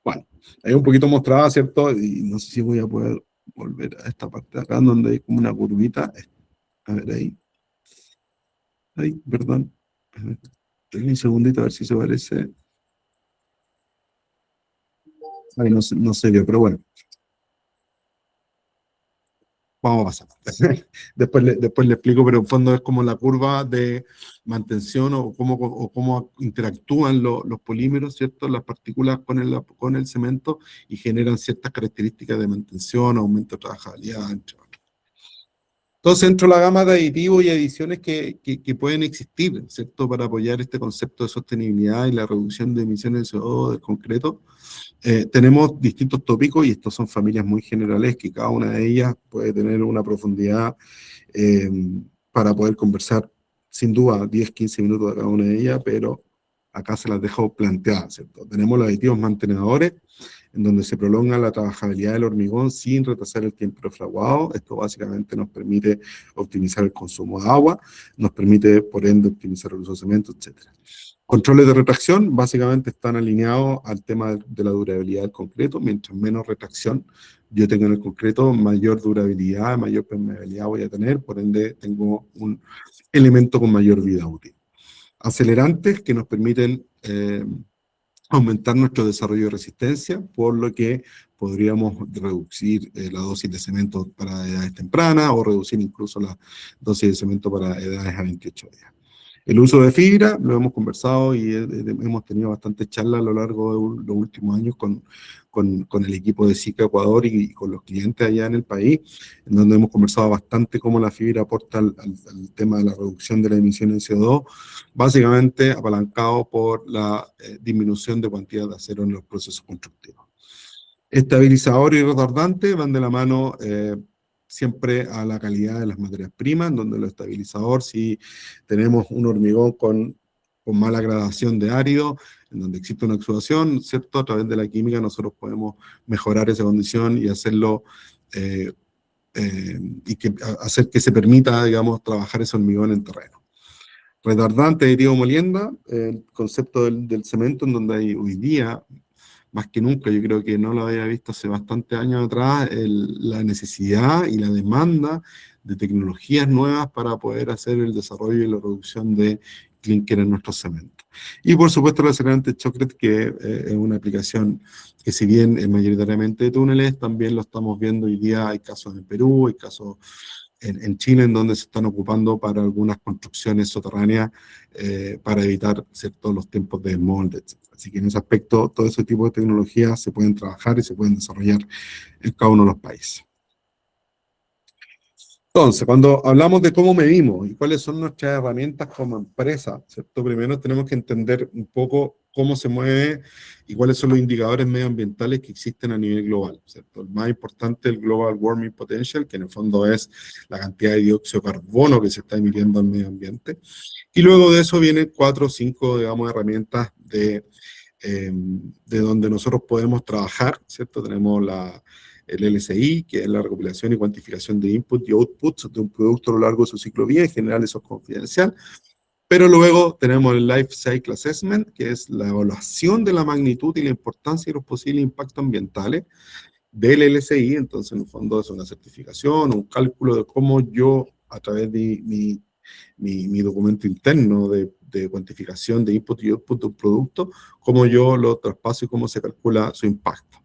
Bueno, ahí un poquito mostraba, ¿cierto? Y no sé si voy a poder volver a esta parte de acá, donde hay como una curvita. A ver ahí. Ay, perdón. Denme un segundito a ver si se parece. Ay, no se vio, pero bueno. Vamos a pasar. Después le explico, pero en fondo es como la curva de mantención o cómo interactúan los polímeros, ¿cierto? Las partículas con el cemento y generan ciertas características de mantención, aumento de trabajabilidad, entre otros. Entonces, dentro de la gama de aditivos y adiciones que pueden existir, ¿cierto?, para apoyar este concepto de sostenibilidad y la reducción de emisiones de CO2 del concreto, tenemos distintos tópicos y estos son familias muy generales que cada una de ellas puede tener una profundidad para poder conversar, sin duda, 10, 15 minutos de cada una de ellas, pero acá se las dejo planteadas, ¿cierto? Tenemos los aditivos mantenedores, en donde se prolonga la trabajabilidad del hormigón sin retrasar el tiempo de fraguado. Esto básicamente nos permite optimizar el consumo de agua, nos permite, por ende, optimizar el uso de cemento, etc. Controles de retracción básicamente están alineados al tema de la durabilidad del concreto. Mientras menos retracción yo tengo en el concreto, mayor durabilidad, mayor permeabilidad voy a tener, por ende tengo un elemento con mayor vida útil. Acelerantes que nos permiten aumentar nuestro desarrollo de resistencia, por lo que podríamos reducir la dosis de cemento para edades tempranas o reducir incluso la dosis de cemento para edades a 28 días. El uso de fibra, lo hemos conversado y hemos tenido bastantes charlas a lo largo de los últimos años con el equipo de SICA Ecuador y con los clientes allá en el país, en donde hemos conversado bastante cómo la fibra aporta al tema de la reducción de la emisión de CO2, básicamente apalancado por la disminución de cantidad de acero en los procesos constructivos. Estabilizador y retardante van de la mano siempre a la calidad de las materias primas, donde el estabilizador, si tenemos un hormigón con mala gradación de árido, en donde existe una exudación, ¿cierto? A través de la química nosotros podemos mejorar esa condición y hacerlo, hacer que se permita, digamos, trabajar ese hormigón en terreno. Retardante de molienda, el concepto del cemento, en donde hay hoy día, más que nunca, yo creo que no lo había visto hace bastantes años atrás, la necesidad y la demanda de tecnologías nuevas para poder hacer el desarrollo y la reducción de clínker en nuestros cementos. Y por supuesto el acelerante Shotcrete, que es una aplicación que si bien es mayoritariamente de túneles, también lo estamos viendo hoy día, hay casos en Perú, hay casos en Chile, en donde se están ocupando para algunas construcciones subterráneas para evitar, ¿cierto?, los tiempos de desmolde, etc. Así que en ese aspecto, todo ese tipo de tecnologías se pueden trabajar y se pueden desarrollar en cada uno de los países. Entonces, cuando hablamos de cómo medimos y cuáles son nuestras herramientas como empresa, ¿cierto? Primero tenemos que entender un poco cómo se mueve y cuáles son los indicadores medioambientales que existen a nivel global, ¿cierto? El más importante, el Global Warming Potential, que en el fondo es la cantidad de dióxido de carbono que se está emitiendo al medio ambiente. Y luego de eso vienen 4 o 5, digamos, herramientas de donde nosotros podemos trabajar, ¿cierto? Tenemos el LCI, que es la recopilación y cuantificación de input y outputs de un producto a lo largo de su ciclo de vida. En general eso es confidencial. Pero luego tenemos el Life Cycle Assessment, que es la evaluación de la magnitud y la importancia y los posibles impactos ambientales del LCI. Entonces, en el fondo es una certificación, un cálculo de cómo yo, a través de mi documento interno de cuantificación de input y output de un producto, cómo yo lo traspaso y cómo se calcula su impacto.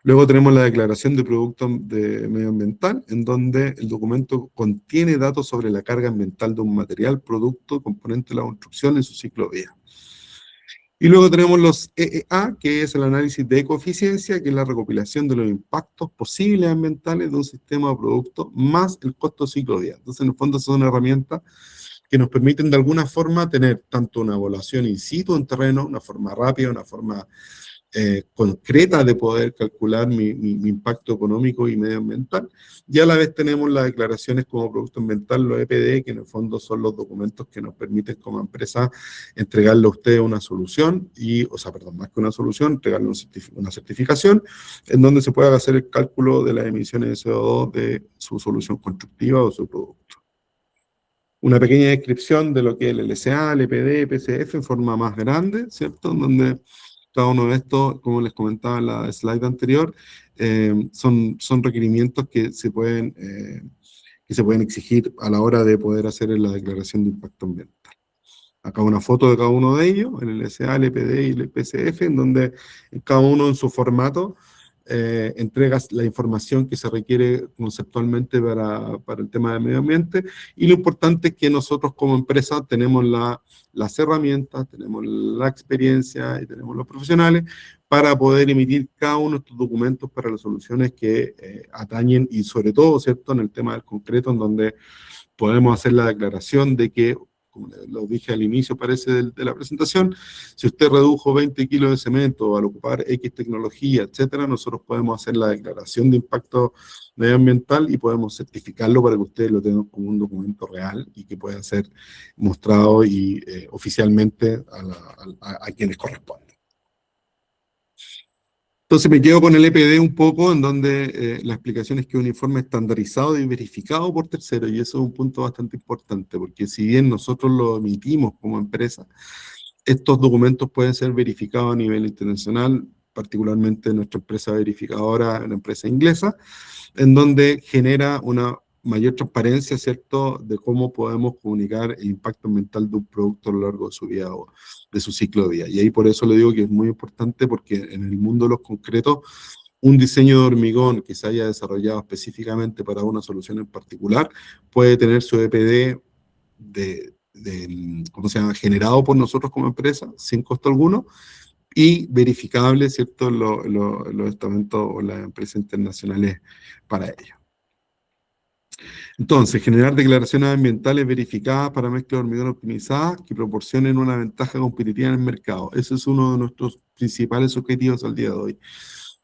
Luego tenemos la declaración de producto medioambiental, en donde el documento contiene datos sobre la carga ambiental de un material, producto, componente de la construcción en su ciclo de vida. Y luego tenemos los EEA, que es el análisis de ecoeficiencia, que es la recopilación de los impactos posibles ambientales de un sistema o producto, más el costo ciclo de vida. Entonces, en el fondo, son herramientas que nos permiten de alguna forma tener tanto una evaluación in situ en terreno, una forma rápida, una forma concreta de poder calcular mi impacto económico y medioambiental, y a la vez tenemos las declaraciones como producto ambiental, los EPD, que en el fondo son los documentos que nos permiten como empresa entregarle a usted una solución, más que una solución, entregarle una certificación, en donde se pueda hacer el cálculo de las emisiones de CO2 de su solución constructiva o su producto. Una pequeña descripción de lo que es el LCA, el EPD, PCF en forma más grande, ¿cierto? En donde cada uno de estos, como les comentaba en la slide anterior, son requerimientos que se pueden exigir a la hora de poder hacer la declaración de impacto ambiental. Acá una foto de cada uno de ellos, el LSA, el EPD y el PCF, en donde cada uno en su formato entregas la información que se requiere conceptualmente para el tema del medio ambiente, y lo importante es que nosotros como empresa tenemos las herramientas, tenemos la experiencia y tenemos los profesionales para poder emitir cada uno de estos documentos para las soluciones que atañen, y sobre todo, ¿cierto?, en el tema del concreto, en donde podemos hacer la declaración de que, como lo dije al inicio, parece de la presentación, si usted redujo 20 kilos de cemento al ocupar X tecnología, etcétera, nosotros podemos hacer la declaración de impacto medioambiental y podemos certificarlo para que ustedes lo tengan como un documento real y que pueda ser mostrado y oficialmente a quienes corresponden. Entonces me quedo con el EPD un poco, en donde la explicación es que es un informe estandarizado y verificado por terceros, y eso es un punto bastante importante, porque si bien nosotros lo emitimos como empresa, estos documentos pueden ser verificados a nivel internacional, particularmente nuestra empresa verificadora, una empresa inglesa, en donde genera una mayor transparencia, ¿cierto?, de cómo podemos comunicar el impacto ambiental de un producto a lo largo de su vida o de su ciclo de vida. Y ahí por eso le digo que es muy importante, porque en el mundo de los concretos, un diseño de hormigón que se haya desarrollado específicamente para una solución en particular puede tener su EPD ¿cómo se llama?, generado por nosotros como empresa, sin costo alguno, y verificable, ¿cierto?, en los estamentos o las empresas internacionales para ello. Entonces, generar declaraciones ambientales verificadas para mezclas de hormigón optimizadas que proporcionen una ventaja competitiva en el mercado. Ese es uno de nuestros principales objetivos al día de hoy.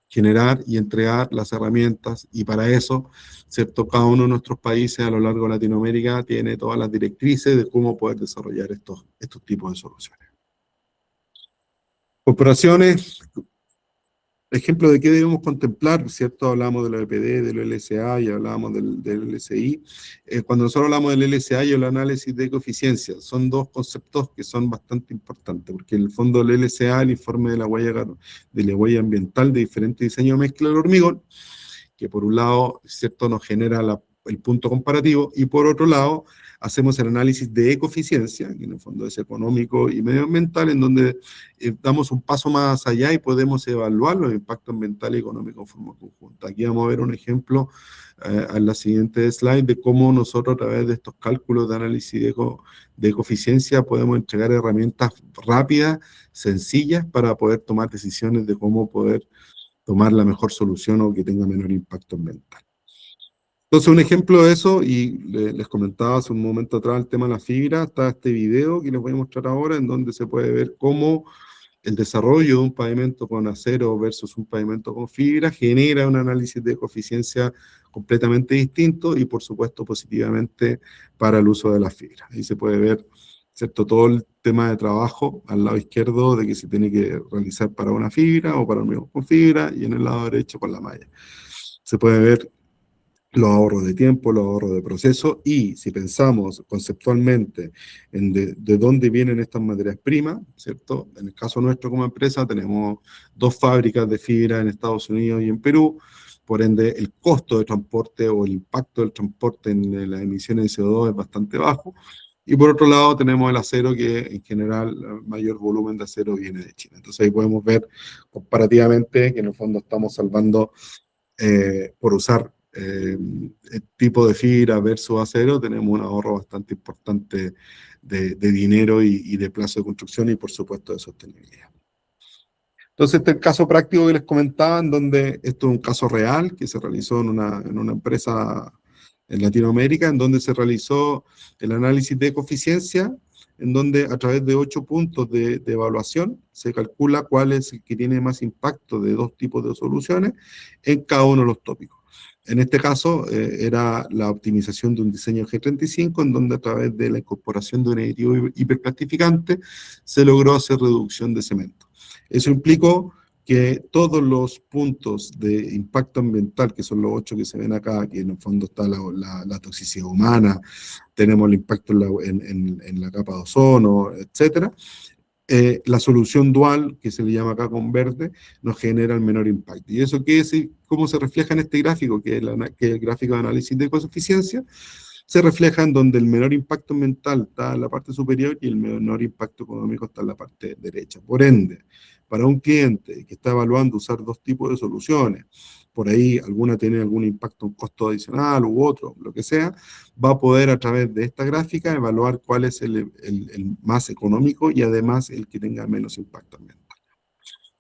Generar y entregar las herramientas, y para eso, ¿cierto?, cada uno de nuestros países a lo largo de Latinoamérica tiene todas las directrices de cómo poder desarrollar estos tipos de soluciones. Corporaciones, ejemplo de qué debemos contemplar, ¿cierto? Hablamos de la EPD, del LSA y hablábamos del LSI. Cuando nosotros hablamos del LSA y el análisis de ecoeficiencia, son dos conceptos que son bastante importantes, porque en el fondo el LSA, el informe de la huella ambiental de diferentes diseños de mezcla del hormigón, que por un lado, ¿cierto?, nos genera el punto comparativo, y por otro lado, hacemos el análisis de ecoeficiencia, que en el fondo es económico y medioambiental, en donde damos un paso más allá y podemos evaluar los impactos ambientales y económicos en forma conjunta. Aquí vamos a ver un ejemplo en la siguiente slide de cómo nosotros a través de estos cálculos de análisis de ecoeficiencia podemos entregar herramientas rápidas, sencillas, para poder tomar decisiones de cómo poder tomar la mejor solución o que tenga menor impacto ambiental. Entonces, un ejemplo de eso, y les comentaba hace un momento atrás el tema de la fibra, está este video que les voy a mostrar ahora, en donde se puede ver cómo el desarrollo de un pavimento con acero versus un pavimento con fibra genera un análisis de eficiencia completamente distinto y, por supuesto, positivamente para el uso de la fibra. Ahí se puede ver, ¿cierto?, todo el tema de trabajo al lado izquierdo de que se tiene que realizar para una fibra o para hormigón con fibra, y en el lado derecho con la malla. Se puede ver los ahorros de tiempo, los ahorros de proceso, y si pensamos conceptualmente en de dónde vienen estas materias primas, ¿cierto? En el caso nuestro como empresa tenemos 2 fábricas de fibra en Estados Unidos y en Perú, por ende el costo de transporte o el impacto del transporte en las emisiones de CO2 es bastante bajo, y por otro lado tenemos el acero, que en general el mayor volumen de acero viene de China. Entonces ahí podemos ver comparativamente que en el fondo estamos salvando por usar el tipo de fibra versus acero, tenemos un ahorro bastante importante de dinero y de plazo de construcción y, por supuesto, de sostenibilidad. Entonces, este es el caso práctico que les comentaba, en donde esto es un caso real que se realizó en una empresa en Latinoamérica, en donde se realizó el análisis de eficiencia, en donde a través de 8 puntos de evaluación se calcula cuál es el que tiene más impacto de 2 tipos de soluciones en cada uno de los tópicos. En este caso era la optimización de un diseño G35, en donde a través de la incorporación de un aditivo hiperplastificante se logró hacer reducción de cemento. Eso implicó que todos los puntos de impacto ambiental, que son los 8 que se ven acá, que en el fondo está la toxicidad humana, tenemos el impacto en la capa de ozono, etcétera, la solución dual, que se le llama acá con verde, nos genera el menor impacto. ¿Y eso qué es? ¿Cómo se refleja en este gráfico, que es el gráfico de análisis de coeficiencia? Se refleja en donde el menor impacto ambiental está en la parte superior y el menor impacto económico está en la parte derecha. Por ende, para un cliente que está evaluando usar 2 tipos de soluciones, por ahí alguna tiene algún impacto en costo adicional u otro, lo que sea, va a poder a través de esta gráfica evaluar cuál es el más económico y además el que tenga menos impacto ambiental.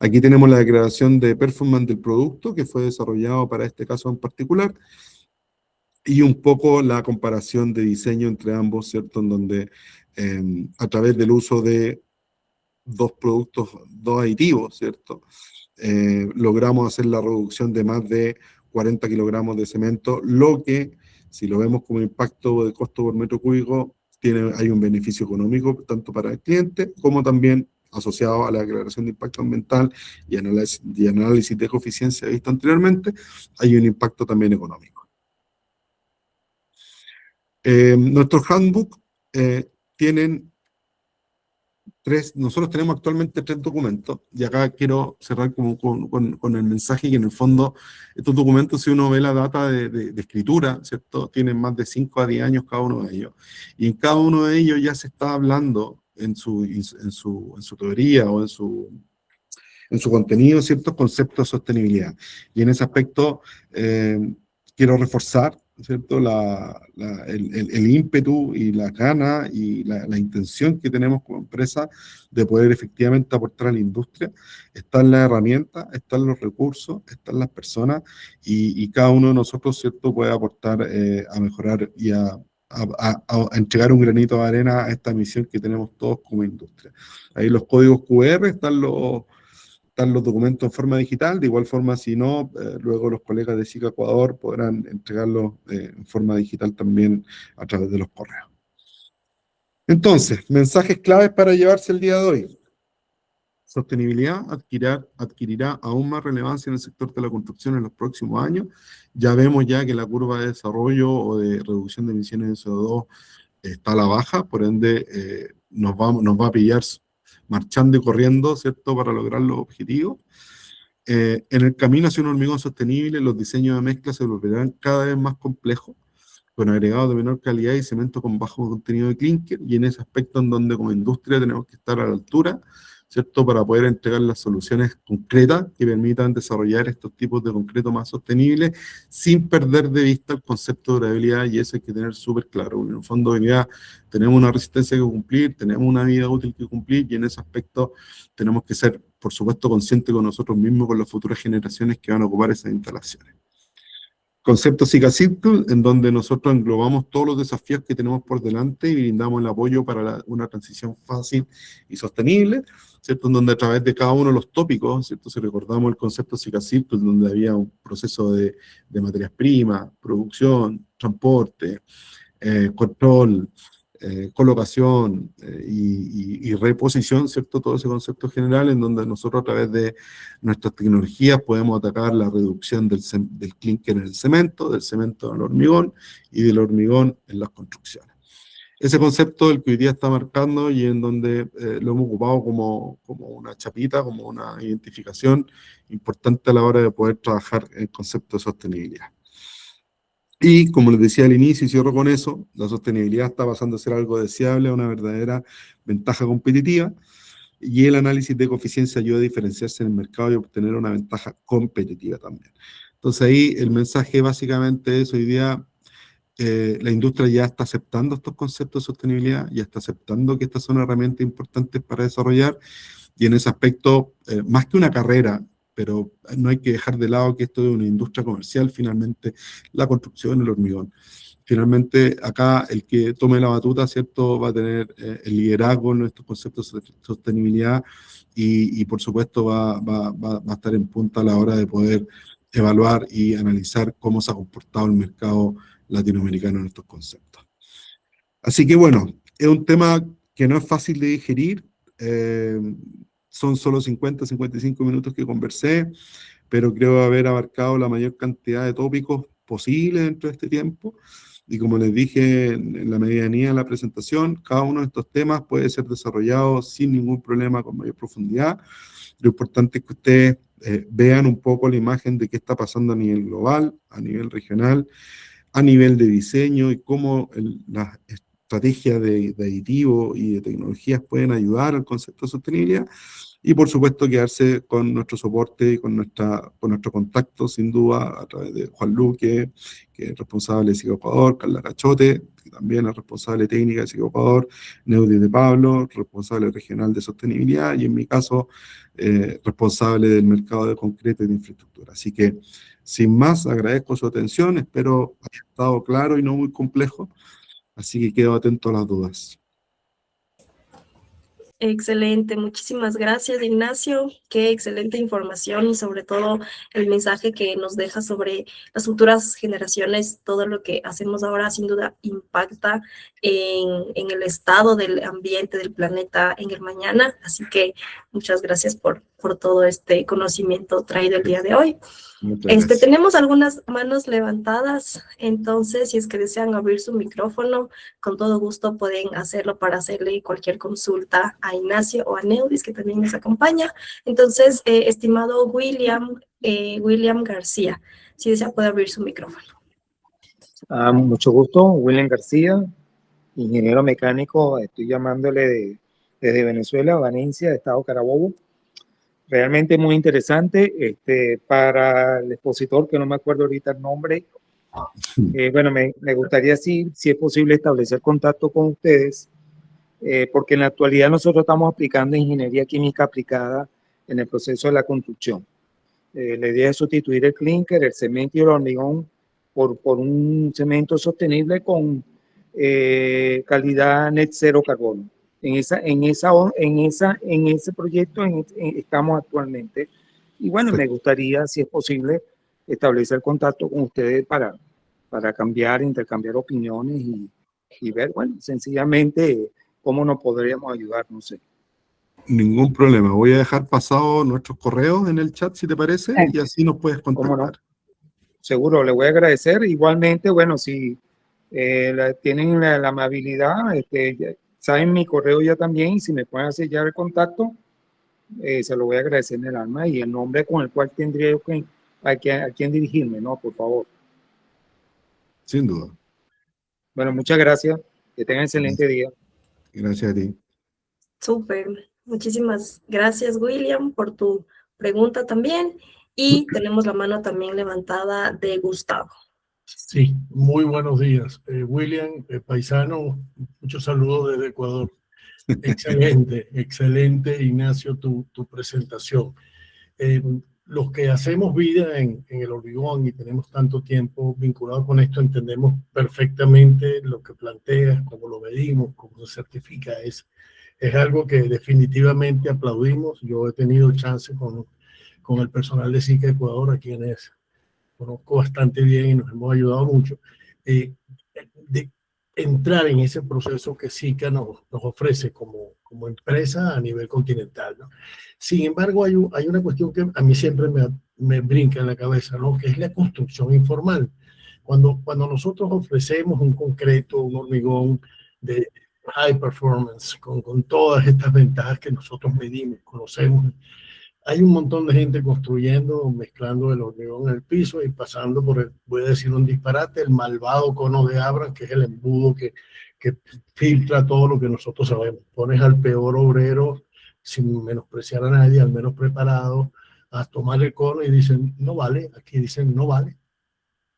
Aquí tenemos la declaración de performance del producto que fue desarrollado para este caso en particular, y un poco la comparación de diseño entre ambos, ¿cierto? En donde a través del uso de 2 productos, 2 aditivos, ¿cierto? Logramos hacer la reducción de más de 40 kilogramos de cemento, lo que, si lo vemos como impacto de costo por metro cúbico, hay un beneficio económico tanto para el cliente como también asociado a la declaración de impacto ambiental y análisis de eficiencia visto anteriormente, hay un impacto también económico. Nuestros handbook tienen nosotros tenemos actualmente 3 documentos, y acá quiero cerrar con el mensaje que en el fondo estos documentos, si uno ve la data de escritura, ¿cierto? Tienen más de 5 a 10 años cada uno de ellos, y en cada uno de ellos ya se está hablando en su teoría o en su contenido ciertos conceptos de sostenibilidad. Y en ese aspecto quiero reforzar, ¿cierto? El ímpetu y la gana y la intención que tenemos como empresa de poder efectivamente aportar a la industria. Están las herramientas, están los recursos, están las personas, y cada uno de nosotros, ¿cierto?, puede aportar a mejorar y a entregar un granito de arena a esta misión que tenemos todos como industria. Ahí los códigos QR están los documentos en forma digital. De igual forma, si no, luego los colegas de SICA Ecuador podrán entregarlos en forma digital también a través de los correos. Entonces, mensajes claves para llevarse el día de hoy. Sostenibilidad adquirirá aún más relevancia en el sector de la construcción en los próximos años. Ya vemos ya que la curva de desarrollo o de reducción de emisiones de CO2 está a la baja, por ende nos va a pillar marchando y corriendo, ¿cierto?, para lograr los objetivos. En el camino hacia un hormigón sostenible, los diseños de mezcla se volverán cada vez más complejos, con agregados de menor calidad y cemento con bajo contenido de clínker, y en ese aspecto en donde como industria tenemos que estar a la altura, ¿cierto?, para poder entregar las soluciones concretas que permitan desarrollar estos tipos de concreto más sostenibles sin perder de vista el concepto de durabilidad, y eso hay que tener súper claro. En el fondo, hoy día tenemos una resistencia que cumplir, tenemos una vida útil que cumplir, y en ese aspecto tenemos que ser, por supuesto, conscientes con nosotros mismos, con las futuras generaciones que van a ocupar esas instalaciones. Concepto SICA Circle, en donde nosotros englobamos todos los desafíos que tenemos por delante y brindamos el apoyo para una transición fácil y sostenible, ¿cierto? En donde a través de cada uno de los tópicos, ¿cierto?, si recordamos el concepto SICA Circle, donde había un proceso de materias primas, producción, transporte, control, colocación y reposición, ¿cierto? Todo ese concepto general en donde nosotros a través de nuestras tecnologías podemos atacar la reducción del clínker en el cemento, del cemento en el hormigón y del hormigón en las construcciones. Ese concepto el que hoy día está marcando y en donde lo hemos ocupado como una chapita, como una identificación importante a la hora de poder trabajar en concepto de sostenibilidad. Y como les decía al inicio, y cierro con eso, la sostenibilidad está pasando a ser algo deseable, una verdadera ventaja competitiva, y el análisis de eficiencia ayuda a diferenciarse en el mercado y obtener una ventaja competitiva también. Entonces ahí el mensaje básicamente es: hoy día la industria ya está aceptando estos conceptos de sostenibilidad, ya está aceptando que estas son herramientas importantes para desarrollar, y en ese aspecto, más que una carrera, pero no hay que dejar de lado que esto es una industria comercial, finalmente, la construcción, el hormigón. Finalmente, acá el que tome la batuta, ¿cierto?, va a tener el liderazgo en estos conceptos de sostenibilidad y por supuesto, va a estar en punta a la hora de poder evaluar y analizar cómo se ha comportado el mercado latinoamericano en estos conceptos. Así que bueno, es un tema que no es fácil de digerir. Son solo 55 minutos que conversé, pero creo haber abarcado la mayor cantidad de tópicos posibles dentro de este tiempo. Y como les dije en la medianía de la presentación, cada uno de estos temas puede ser desarrollado sin ningún problema, con mayor profundidad. Lo importante es que ustedes vean un poco la imagen de qué está pasando a nivel global, a nivel regional, a nivel de diseño, y cómo las estrategias de aditivos y de tecnologías pueden ayudar al concepto de sostenibilidad. Y por supuesto quedarse con nuestro soporte y con nuestro contacto, sin duda, a través de Juan Luque, que es responsable de SICA Ecuador, Carla Cachote, que también es responsable técnica de SICA Ecuador, Neudi de Pablo, responsable regional de sostenibilidad, y en mi caso, responsable del mercado de concreto y de infraestructura. Así que, sin más, agradezco su atención, espero haya estado claro y no muy complejo, así que quedo atento a las dudas. Excelente, muchísimas gracias, Ignacio. Qué excelente información y sobre todo el mensaje que nos deja sobre las futuras generaciones. Todo lo que hacemos ahora sin duda impacta en el estado del ambiente del planeta en el mañana. Así que muchas gracias por todo este conocimiento traído el día de hoy. Muchas gracias. Tenemos algunas manos levantadas, entonces si es que desean abrir su micrófono, con todo gusto pueden hacerlo para hacerle cualquier consulta a Ignacio o a Neudis, que también nos acompaña. Entonces, estimado William García, si desea puede abrir su micrófono. Mucho gusto, William García, ingeniero mecánico, estoy llamándole desde Venezuela, Valencia, Estado Carabobo. Realmente muy interesante. Para el expositor, que no me acuerdo ahorita el nombre, bueno, me gustaría si es posible establecer contacto con ustedes, porque en la actualidad nosotros estamos aplicando ingeniería química aplicada en el proceso de la construcción. La idea es sustituir el clinker, el cemento y el hormigón por un cemento sostenible con calidad net cero carbono. En ese proyecto estamos actualmente. Y bueno, me gustaría, si es posible, establecer contacto con ustedes para intercambiar opiniones y ver, bueno, sencillamente cómo nos podríamos ayudar, no sé. Ningún problema. Voy a dejar pasado nuestros correos en el chat, si te parece, y así nos puedes contactar. ¿Cómo no? Seguro, le voy a agradecer. Igualmente, bueno, si tienen la amabilidad, saben mi correo ya también, y si me pueden hacer ya el contacto, se lo voy a agradecer en el alma, y el nombre con el cual tendría yo a quién dirigirme, ¿no? Por favor. Sin duda. Bueno, muchas gracias. Que tengan excelente día. Gracias a ti. Súper. Muchísimas gracias, William, por tu pregunta también. Y tenemos la mano también levantada de Gustavo. Sí, muy buenos días. William, paisano, muchos saludos desde Ecuador. Excelente, excelente, Ignacio, tu presentación. Los que hacemos vida en el hormigón y tenemos tanto tiempo vinculado con esto, entendemos perfectamente lo que planteas, cómo lo medimos, cómo se certifica. Es algo que definitivamente aplaudimos. Yo he tenido chance con el personal de SICA Ecuador, a quienes conozco bastante bien y nos hemos ayudado mucho, de entrar en ese proceso que SICA nos ofrece como empresa a nivel continental, ¿no? Sin embargo, hay una cuestión que a mí siempre me brinca en la cabeza, ¿no? Que es la construcción informal. Cuando nosotros ofrecemos un concreto, un hormigón de high performance, con todas estas ventajas que nosotros medimos, conocemos, hay un montón de gente construyendo, mezclando el hormigón en el piso y pasando por voy a decir un disparate, el malvado cono de Abrams, que es el embudo que filtra todo lo que nosotros sabemos. Pones al peor obrero, sin menospreciar a nadie, al menos preparado, a tomar el cono y dicen, no vale. Aquí dicen, no vale.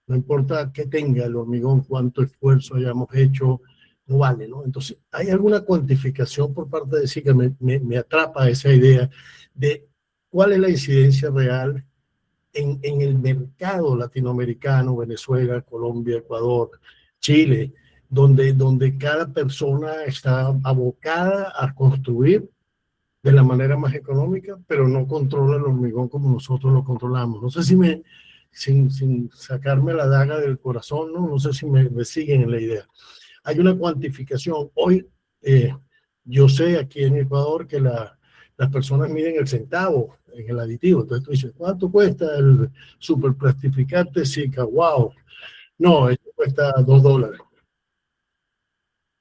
No importa qué tenga el hormigón, cuánto esfuerzo hayamos hecho, no vale, ¿no? Entonces, hay alguna cuantificación por parte de sí que me atrapa esa idea de cuál es la incidencia real en el mercado latinoamericano, Venezuela, Colombia, Ecuador, Chile, donde cada persona está abocada a construir de la manera más económica, pero no controla el hormigón como nosotros lo controlamos. No sé si sin sacarme la daga del corazón, no sé si me siguen en la idea. Hay una cuantificación. Hoy yo sé aquí en Ecuador que las personas miden el centavo en el aditivo. Entonces tú dices, ¿cuánto cuesta el superplastificante SICA? ¡Wow! No, esto cuesta $2.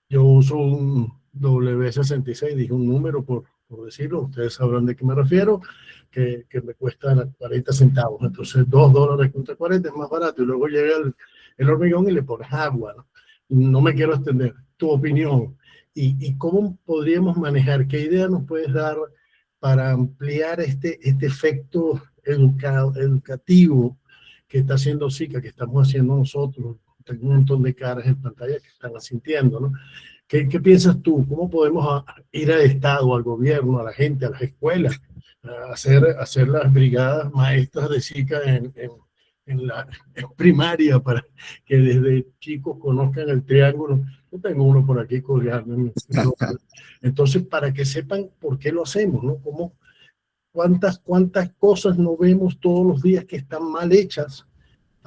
Yo uso un W66, dije un número por decirlo, ustedes sabrán de qué me refiero, que me cuesta 40 centavos. Entonces $2 contra 40 es más barato. Y luego llega el hormigón y le pones agua, ¿no? No me quiero extender. Tu opinión. ¿Y cómo podríamos manejar? ¿Qué idea nos puedes dar para ampliar este efecto educativo que está haciendo SICA, que estamos haciendo nosotros? Tengo un montón de caras en pantalla que están asintiendo, ¿no? ¿Qué piensas tú? ¿Cómo podemos ir al Estado, al gobierno, a la gente, a las escuelas, a hacer las brigadas maestras de SICA en primaria para que desde chicos conozcan el triángulo? Yo tengo uno por aquí colgando. Entonces, para que sepan por qué lo hacemos, ¿no? ¿Cuántas cosas no vemos todos los días que están mal hechas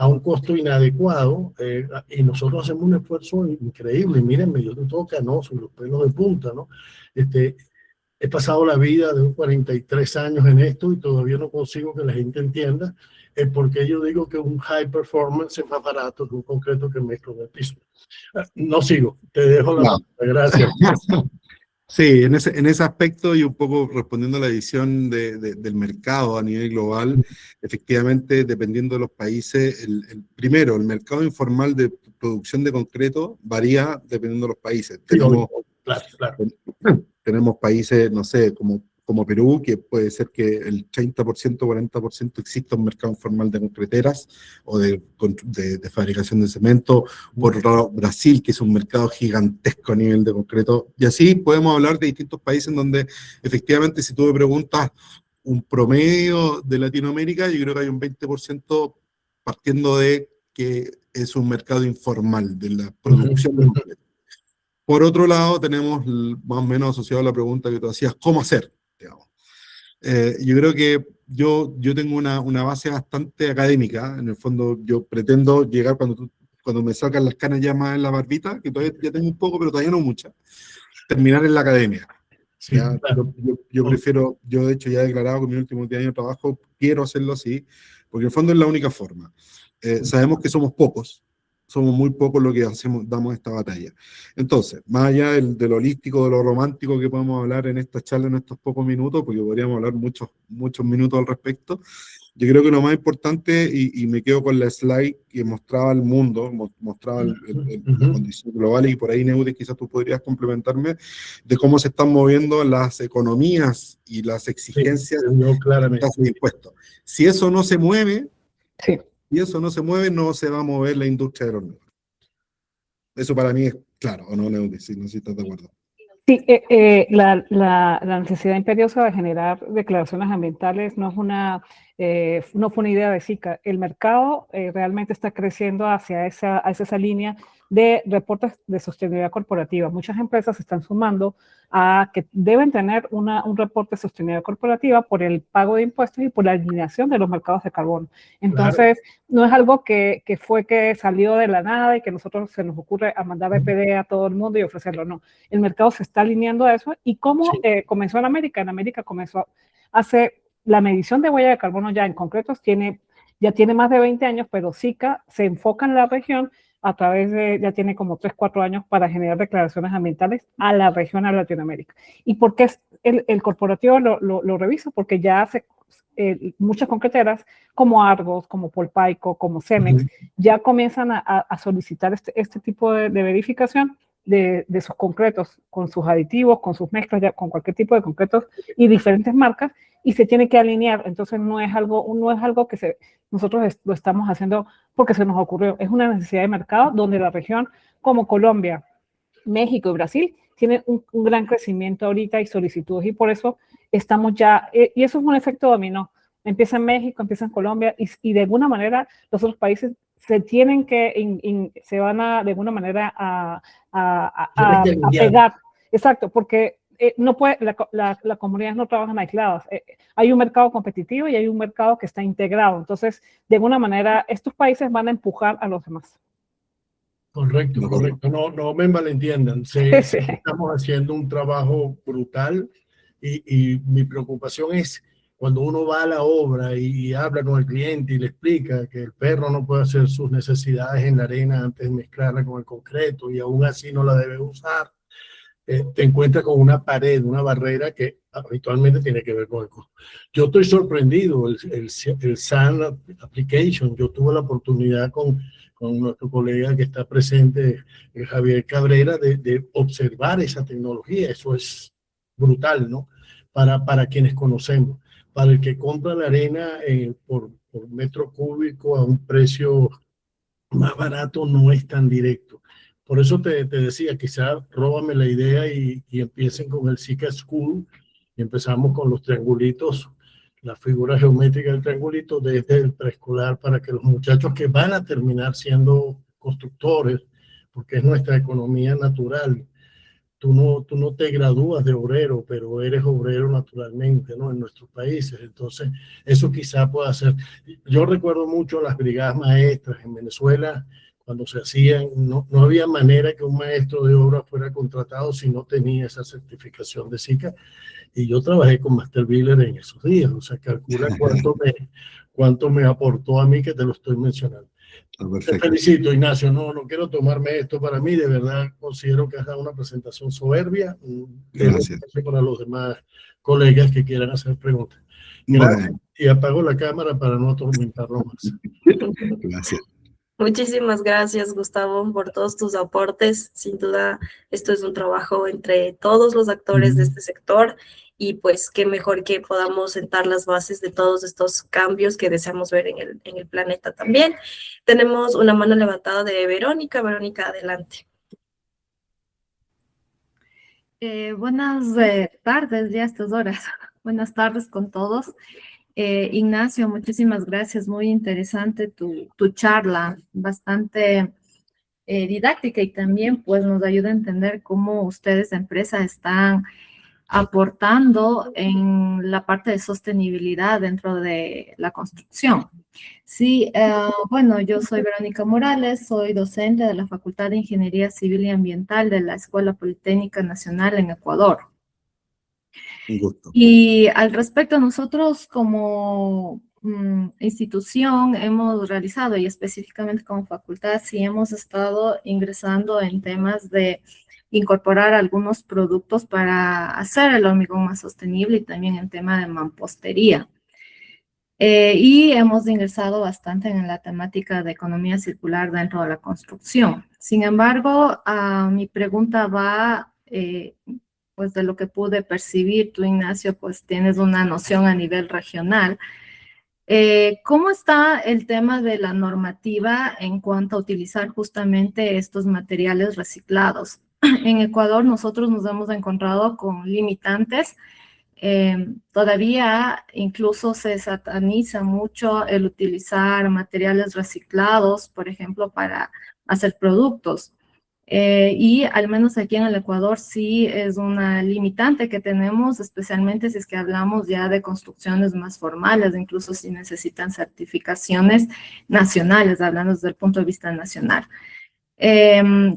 a un costo inadecuado, y nosotros hacemos un esfuerzo increíble. Mírenme, yo estoy todo canoso y los pelos de punta, ¿no? He pasado la vida de 43 años en esto y todavía no consigo que la gente entienda el por qué yo digo que un high performance es más barato que un concreto que mezclo en el piso. No sigo, te dejo la palabra. Gracias. Sí, en ese aspecto y un poco respondiendo a la visión del mercado a nivel global, efectivamente, dependiendo de los países, primero, el mercado informal de producción de concreto varía dependiendo de los países. Tenemos países, no sé, como Perú, que puede ser que el 30%, 40% exista un mercado informal de concreteras o de fabricación de cemento. Por otro lado, Brasil, que es un mercado gigantesco a nivel de concreto. Y así podemos hablar de distintos países en donde efectivamente, si tú me preguntas un promedio de Latinoamérica, yo creo que hay un 20% partiendo de que es un mercado informal de la producción de concreto. Por otro lado, tenemos más o menos asociado a la pregunta que tú hacías, ¿cómo hacer? Yo creo que yo tengo una base bastante académica. En el fondo, yo pretendo llegar cuando me sacan las canas ya más en la barbita, que todavía ya tengo un poco, pero todavía no mucha, terminar en la academia. Sí, claro. Yo prefiero, yo de hecho ya he declarado que en mi último día de trabajo quiero hacerlo así, porque en el fondo es la única forma. Sabemos que somos pocos, somos muy pocos los que damos esta batalla. Entonces, más allá de lo holístico, de lo romántico que podemos hablar en esta charla en estos pocos minutos, porque podríamos hablar muchos minutos al respecto, yo creo que lo más importante, y me quedo con la slide que mostraba el mundo, mostraba la condición global, y por ahí, Neudis, quizás tú podrías complementarme, de cómo se están moviendo las economías y las exigencias de impuestos. Si eso no se mueve, no se va a mover la industria de los negocios. Eso para mí es claro, ¿o no, Neudis? Si no, si estás de acuerdo. Sí, la necesidad imperiosa de generar declaraciones ambientales no fue una idea de SICA. El mercado realmente está creciendo hacia esa línea de reportes de sostenibilidad corporativa. Muchas empresas se están sumando a que deben tener un reporte de sostenibilidad corporativa por el pago de impuestos y por la alineación de los mercados de carbono. Entonces, no es algo que salió de la nada y que nosotros se nos ocurre a mandar EPD a todo el mundo y ofrecerlo. No, el mercado se está alineando a eso. ¿Y cómo comenzó en América? En América comenzó hace la medición de huella de carbono ya en concretos, ya tiene más de 20 años, pero SICA se enfoca en la región a través ya tiene como 3, 4 años para generar declaraciones ambientales a la región, a Latinoamérica. ¿Y por qué el corporativo lo revisa? Porque ya hace muchas concreteras como Argos, como Polpaico, como Cemex, ya comienzan a solicitar este tipo de verificación de sus concretos, con sus aditivos, con sus mezclas, ya, con cualquier tipo de concretos y diferentes marcas, y se tiene que alinear. Entonces no es algo que nosotros lo estamos haciendo porque se nos ocurrió, es una necesidad de mercado donde la región como Colombia, México y Brasil tienen un gran crecimiento ahorita y solicitudes, y por eso estamos ya, y eso es un efecto dominó, empieza en México, empieza en Colombia, y de alguna manera los otros países se tienen que, se van a, de alguna manera a pegar, exacto, porque no puede, la comunidad no trabajan aisladas, hay un mercado competitivo y hay un mercado que está integrado, entonces de alguna manera estos países van a empujar a los demás. Correcto. No me malentiendan. Estamos haciendo un trabajo brutal y mi preocupación es cuando uno va a la obra y habla con el cliente y le explica que el perro no puede hacer sus necesidades en la arena antes de mezclarla con el concreto y aún así no la debe usar. Te encuentras con una pared, una barrera que habitualmente tiene que ver con el costo. Yo estoy sorprendido, el SAN Application, yo tuve la oportunidad con nuestro colega que está presente, Javier Cabrera, de observar esa tecnología. Eso es brutal, ¿no? Para quienes conocemos. Para el que compra la arena por metro cúbico a un precio más barato no es tan directo. Por eso te decía, quizás róbame la idea y empiecen con el SICA School y empezamos con los triangulitos, la figura geométrica del triangulito desde el preescolar para que los muchachos que van a terminar siendo constructores, porque es nuestra economía natural, tú no te gradúas de obrero, pero eres obrero naturalmente, ¿no? En nuestros países. Entonces, eso quizá pueda ser. Yo recuerdo mucho las brigadas maestras en Venezuela, cuando se hacían, no había manera que un maestro de obra fuera contratado si no tenía esa certificación de SICA. Y yo trabajé con Master Builder en esos días, o sea, calcula cuánto me aportó a mí, que te lo estoy mencionando. Te felicito, Ignacio. No quiero tomarme esto para mí. De verdad considero que has dado una presentación soberbia. Gracias. Para los demás colegas que quieran hacer preguntas. Gracias. Bueno. Y apago la cámara para no atormentarlo más. Gracias. Muchísimas gracias, Gustavo, por todos tus aportes. Sin duda, esto es un trabajo entre todos los actores de este sector y pues qué mejor que podamos sentar las bases de todos estos cambios que deseamos ver en el planeta también. Tenemos una mano levantada de Verónica. Verónica, adelante. Buenas tardes, ya a estas horas. Buenas tardes con todos. Ignacio, muchísimas gracias. Muy interesante tu charla, bastante didáctica y también pues nos ayuda a entender cómo ustedes, empresa, están aportando en la parte de sostenibilidad dentro de la construcción. Sí, bueno, yo soy Verónica Morales, soy docente de la Facultad de Ingeniería Civil y Ambiental de la Escuela Politécnica Nacional en Ecuador. Un gusto. Y al respecto, nosotros como institución hemos realizado, y específicamente como facultad, sí hemos estado ingresando en temas de incorporar algunos productos para hacer el hormigón más sostenible y también en tema de mampostería. Y hemos ingresado bastante en la temática de economía circular dentro de la construcción. Sin embargo, mi pregunta va, pues de lo que pude percibir, tú, Ignacio, pues tienes una noción a nivel regional. ¿Cómo está el tema de la normativa en cuanto a utilizar justamente estos materiales reciclados? En Ecuador nosotros nos hemos encontrado con limitantes. Todavía incluso se sataniza mucho el utilizar materiales reciclados, por ejemplo, para hacer productos. Y al menos aquí en el Ecuador sí es una limitante que tenemos, especialmente si es que hablamos ya de construcciones más formales, incluso si necesitan certificaciones nacionales, hablando desde el punto de vista nacional.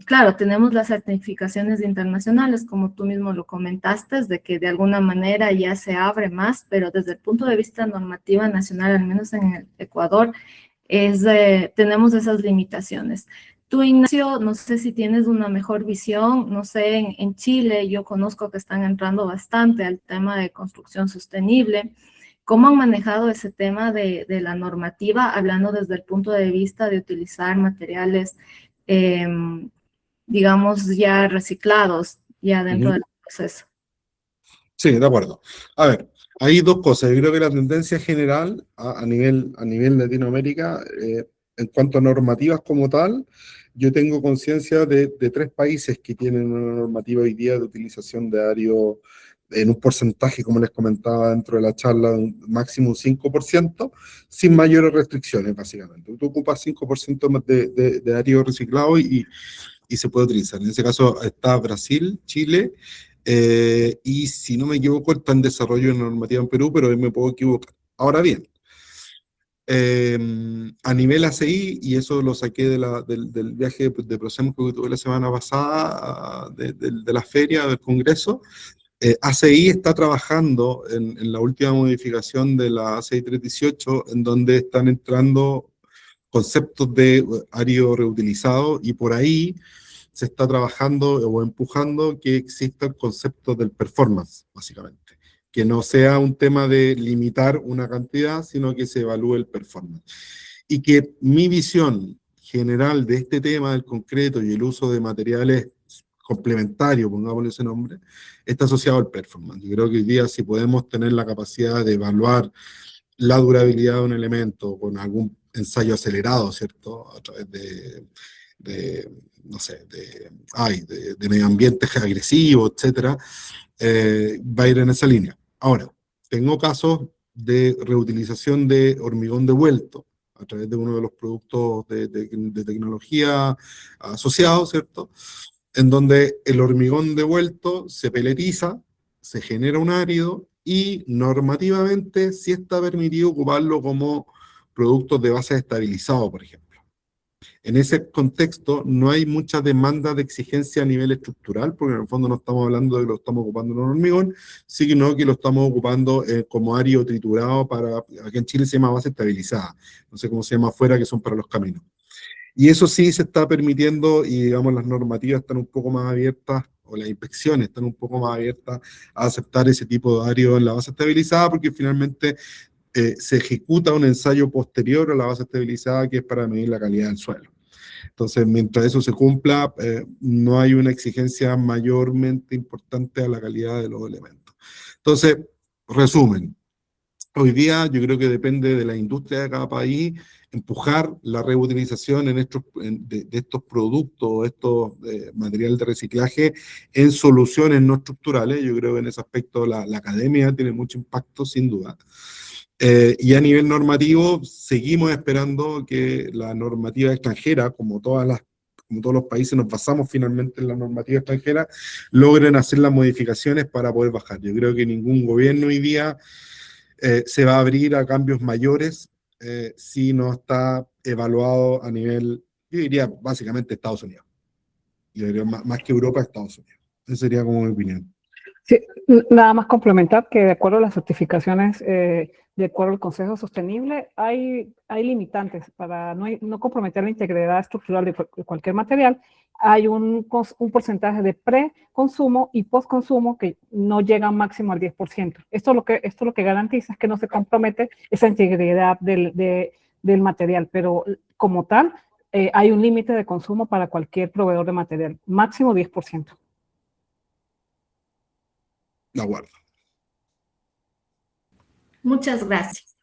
Claro, tenemos las certificaciones internacionales, como tú mismo lo comentaste, de que de alguna manera ya se abre más, pero desde el punto de vista normativa nacional, al menos en el Ecuador, tenemos esas limitaciones. Tú, Ignacio, no sé si tienes una mejor visión, no sé, en Chile yo conozco que están entrando bastante al tema de construcción sostenible. ¿Cómo han manejado ese tema de la normativa, hablando desde el punto de vista de utilizar materiales, digamos, ya reciclados, ya dentro del proceso? Sí, de acuerdo. A ver, hay dos cosas. Yo creo que la tendencia general a nivel Latinoamérica, en cuanto a normativas como tal, yo tengo conciencia de 3 países que tienen una normativa hoy día de utilización de ario en un porcentaje, como les comentaba dentro de la charla, de un máximo un 5%, sin mayores restricciones, básicamente. Tú ocupas 5% de ario reciclado y se puede utilizar. En ese caso está Brasil, Chile, y si no me equivoco, está en desarrollo de normativa en Perú, pero me puedo equivocar. Ahora bien, a nivel ACI, y eso lo saqué del viaje de Prosemco que tuve la semana pasada, de la feria, del congreso, ACI está trabajando en la última modificación de la ACI 318, en donde están entrando conceptos de ario reutilizado, y por ahí se está trabajando o empujando que exista el concepto del performance, básicamente. Que no sea un tema de limitar una cantidad, sino que se evalúe el performance. Y que mi visión general de este tema del concreto y el uso de materiales complementarios, pongámosle ese nombre, está asociado al performance. Yo creo que hoy día, si podemos tener la capacidad de evaluar la durabilidad de un elemento con algún ensayo acelerado, ¿cierto? A través no sé, de medio ambiente agresivo, etcétera, va a ir en esa línea. Ahora, tengo casos de reutilización de hormigón devuelto a través de uno de los productos de tecnología asociados, ¿cierto? en donde el hormigón devuelto se peletiza, se genera un árido y normativamente sí está permitido ocuparlo como productos de base estabilizado, por ejemplo. En ese contexto no hay mucha demanda de exigencia a nivel estructural, porque en el fondo no estamos hablando de que lo estamos ocupando en un hormigón, sino que lo estamos ocupando como árido triturado para, aquí en Chile se llama base estabilizada, no sé cómo se llama afuera, que son para los caminos. Y eso sí se está permitiendo y, digamos, las normativas están un poco más abiertas, o las inspecciones están un poco más abiertas a aceptar ese tipo de árido en la base estabilizada, porque finalmente se ejecuta un ensayo posterior a la base estabilizada que es para medir la calidad del suelo. Entonces, mientras eso se cumpla, no hay una exigencia mayormente importante a la calidad de los elementos. Entonces, resumen, hoy día yo creo que depende de la industria de cada país empujar la reutilización de estos productos, estos materiales de reciclaje en soluciones no estructurales. Yo creo que en ese aspecto la academia tiene mucho impacto, sin duda. Y a nivel normativo, seguimos esperando que la normativa extranjera, como todos los países nos basamos finalmente en la normativa extranjera, logren hacer las modificaciones para poder bajar. Yo creo que ningún gobierno hoy día se va a abrir a cambios mayores si no está evaluado a nivel, yo diría básicamente Estados Unidos. Yo diría más que Europa, Estados Unidos. Esa sería como mi opinión. Sí, nada más complementar que de acuerdo a las certificaciones, de acuerdo al Consejo Sostenible, hay limitantes para no comprometer la integridad estructural de cualquier material. Hay un porcentaje de pre-consumo y post-consumo que no llega máximo al 10%. Esto lo que garantiza es que no se compromete esa integridad del material, pero como tal, hay un límite de consumo para cualquier proveedor de material, máximo 10%. La guardo. Muchas gracias.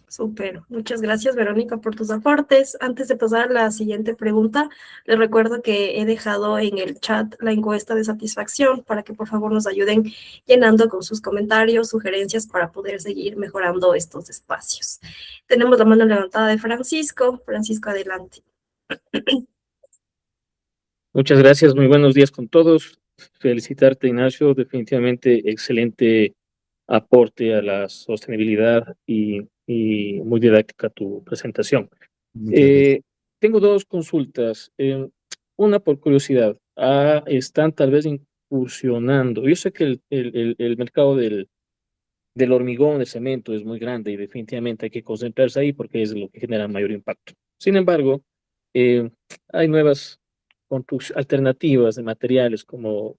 Súper. Muchas gracias, Verónica, por tus aportes. Antes de pasar a la siguiente pregunta, les recuerdo que he dejado en el chat la encuesta de satisfacción para que por favor nos ayuden llenando con sus comentarios, sugerencias para poder seguir mejorando estos espacios. Tenemos la mano levantada de Francisco. Francisco, adelante. Muchas gracias, muy buenos días con todos. Felicitarte, Ignacio, definitivamente excelente aporte a la sostenibilidad y muy didáctica tu presentación. Tengo dos consultas. Una por curiosidad. Están tal vez incursionando. Yo sé que el mercado del hormigón, del cemento es muy grande y definitivamente hay que concentrarse ahí porque es lo que genera mayor impacto. Sin embargo, hay nuevas alternativas de materiales como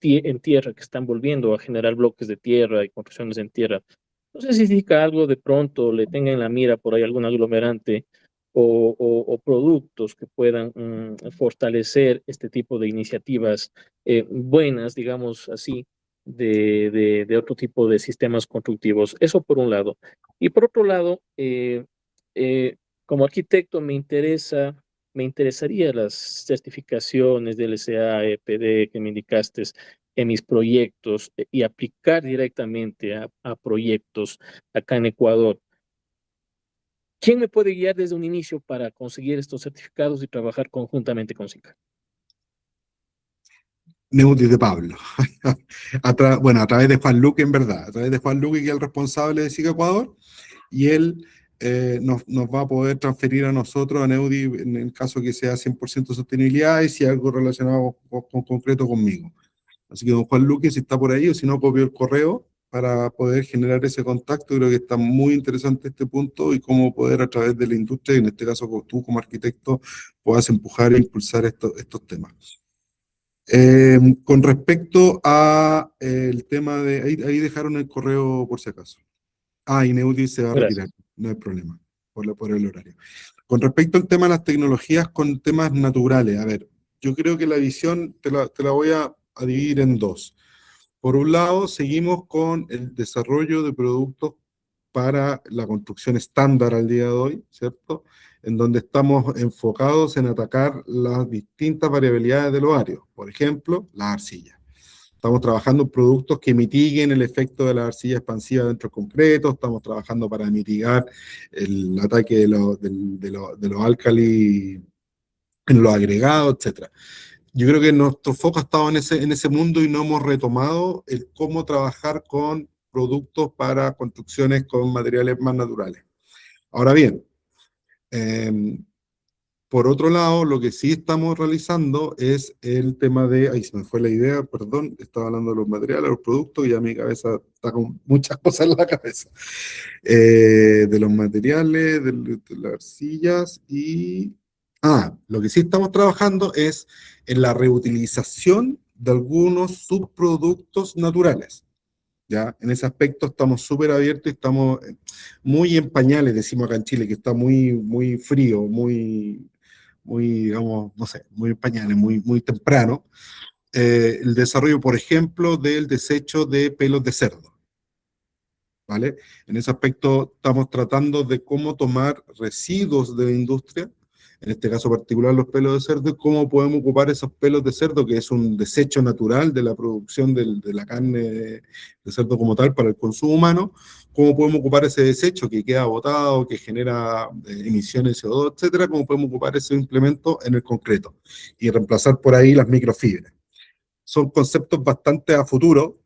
en tierra que están volviendo a generar bloques de tierra y construcciones en tierra. No sé si significa algo de pronto, le tenga en la mira por ahí algún aglomerante o productos que puedan fortalecer este tipo de iniciativas buenas, digamos así, de otro tipo de sistemas constructivos. Eso por un lado. Y por otro lado, como arquitecto me interesaría las certificaciones del LCA, EPD que me indicaste en mis proyectos y aplicar directamente a proyectos acá en Ecuador. ¿Quién me puede guiar desde un inicio para conseguir estos certificados y trabajar conjuntamente con SICA? Neudi de Pablo. A través de Juan Luque, en verdad. A través de Juan Luque, que es el responsable de SICA Ecuador, y él nos va a poder transferir a nosotros, a Neudi, en el caso que sea 100% sostenibilidad y si algo relacionado con concreto conmigo. Así que don Juan Luque, si está por ahí, o si no, copio el correo para poder generar ese contacto. Creo que está muy interesante este punto y cómo poder a través de la industria, y en este caso tú como arquitecto, puedas empujar e impulsar estos temas. Con respecto a el tema de... Ahí dejaron el correo por si acaso. Y Neudi se va a retirar, no hay problema, por el horario. Con respecto al tema de las tecnologías con temas naturales, a ver, yo creo que la visión te la voy a dividir en dos. Por un lado, seguimos con el desarrollo de productos para la construcción estándar al día de hoy, ¿cierto? En donde estamos enfocados en atacar las distintas variabilidades del hogario. Por ejemplo, las arcillas. Estamos trabajando en productos que mitiguen el efecto de la arcilla expansiva dentro del concreto, estamos trabajando para mitigar el ataque de los álcalis en los agregados, etcétera. Yo creo que nuestro foco ha estado en ese mundo y no hemos retomado el cómo trabajar con productos para construcciones con materiales más naturales. Ahora bien, por otro lado, lo que sí estamos realizando es el tema de, ahí se me fue la idea, perdón, estaba hablando de los materiales, los productos, y ya mi cabeza está con muchas cosas en la cabeza. De los materiales, de las arcillas y... lo que sí estamos trabajando es en la reutilización de algunos subproductos naturales. ¿Ya? En ese aspecto estamos súper abiertos y estamos muy en pañales, decimos acá en Chile, que está muy, muy frío, muy, digamos, no sé, muy en pañales, muy temprano. El desarrollo, por ejemplo, del desecho de pelos de cerdo. ¿Vale? En ese aspecto estamos tratando de cómo tomar residuos de la industria, en este caso particular los pelos de cerdo, y cómo podemos ocupar esos pelos de cerdo, que es un desecho natural de la producción de la carne de cerdo como tal para el consumo humano, cómo podemos ocupar ese desecho que queda botado, que genera emisiones de CO2, etcétera, cómo podemos ocupar ese implemento en el concreto y reemplazar por ahí las microfibras. Son conceptos bastante a futuro,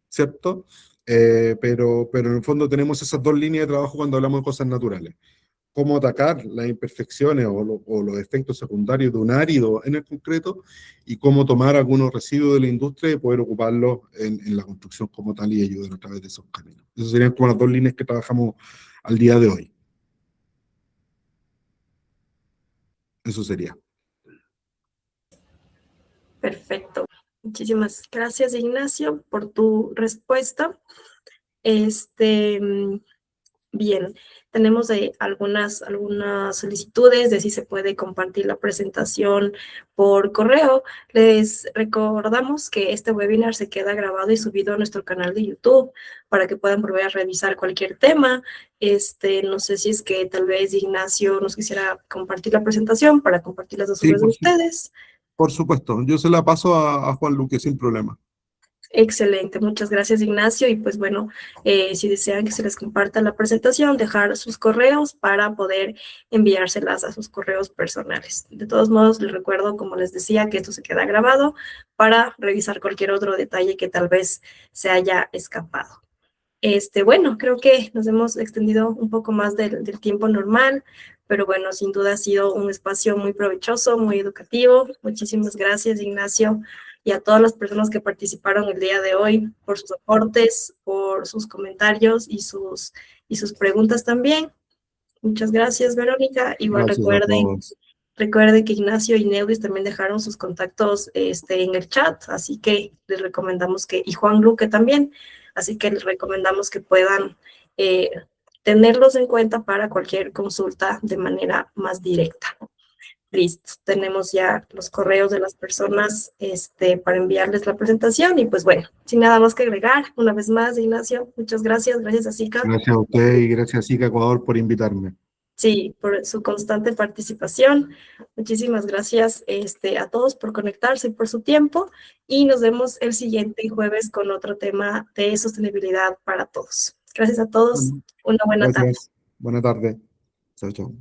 ¿cierto? Pero en el fondo tenemos esas dos líneas de trabajo cuando hablamos de cosas naturales. Cómo atacar las imperfecciones o los efectos secundarios de un árido en el concreto y cómo tomar algunos residuos de la industria y poder ocuparlos en la construcción como tal y ayudar a través de esos caminos. Esas serían como las dos líneas que trabajamos al día de hoy. Eso sería. Perfecto. Muchísimas gracias, Ignacio, por tu respuesta. Bien, tenemos algunas solicitudes de si se puede compartir la presentación por correo. Les recordamos que este webinar se queda grabado y subido a nuestro canal de YouTube para que puedan volver a revisar cualquier tema. No sé si es que tal vez Ignacio nos quisiera compartir la presentación para compartirlas a sus redes de ustedes. Por supuesto, yo se la paso a Juan Luque sin problema. Excelente, muchas gracias, Ignacio. Y pues bueno, si desean que se les comparta la presentación, dejar sus correos para poder enviárselas a sus correos personales. De todos modos, les recuerdo, como les decía, que esto se queda grabado para revisar cualquier otro detalle que tal vez se haya escapado. Bueno, creo que nos hemos extendido un poco más del tiempo normal, pero bueno, sin duda ha sido un espacio muy provechoso, muy educativo. Muchísimas gracias, Ignacio, y a todas las personas que participaron el día de hoy por sus aportes, por sus comentarios y sus preguntas también. Muchas gracias, Verónica. Igual recuerden que Ignacio y Neudis también dejaron sus contactos en el chat, así que les recomendamos y Juan Luque también, así que les recomendamos que puedan tenerlos en cuenta para cualquier consulta de manera más directa. Listo, tenemos ya los correos de las personas para enviarles la presentación y pues bueno, sin nada más que agregar, una vez más, Ignacio, muchas gracias a Zika. Gracias a usted y gracias a Zika Ecuador por invitarme. Sí, por su constante participación. Muchísimas gracias a todos por conectarse y por su tiempo y nos vemos el siguiente jueves con otro tema de sostenibilidad para todos. Gracias a todos, una buena tarde. Buena tarde. Chao, chao.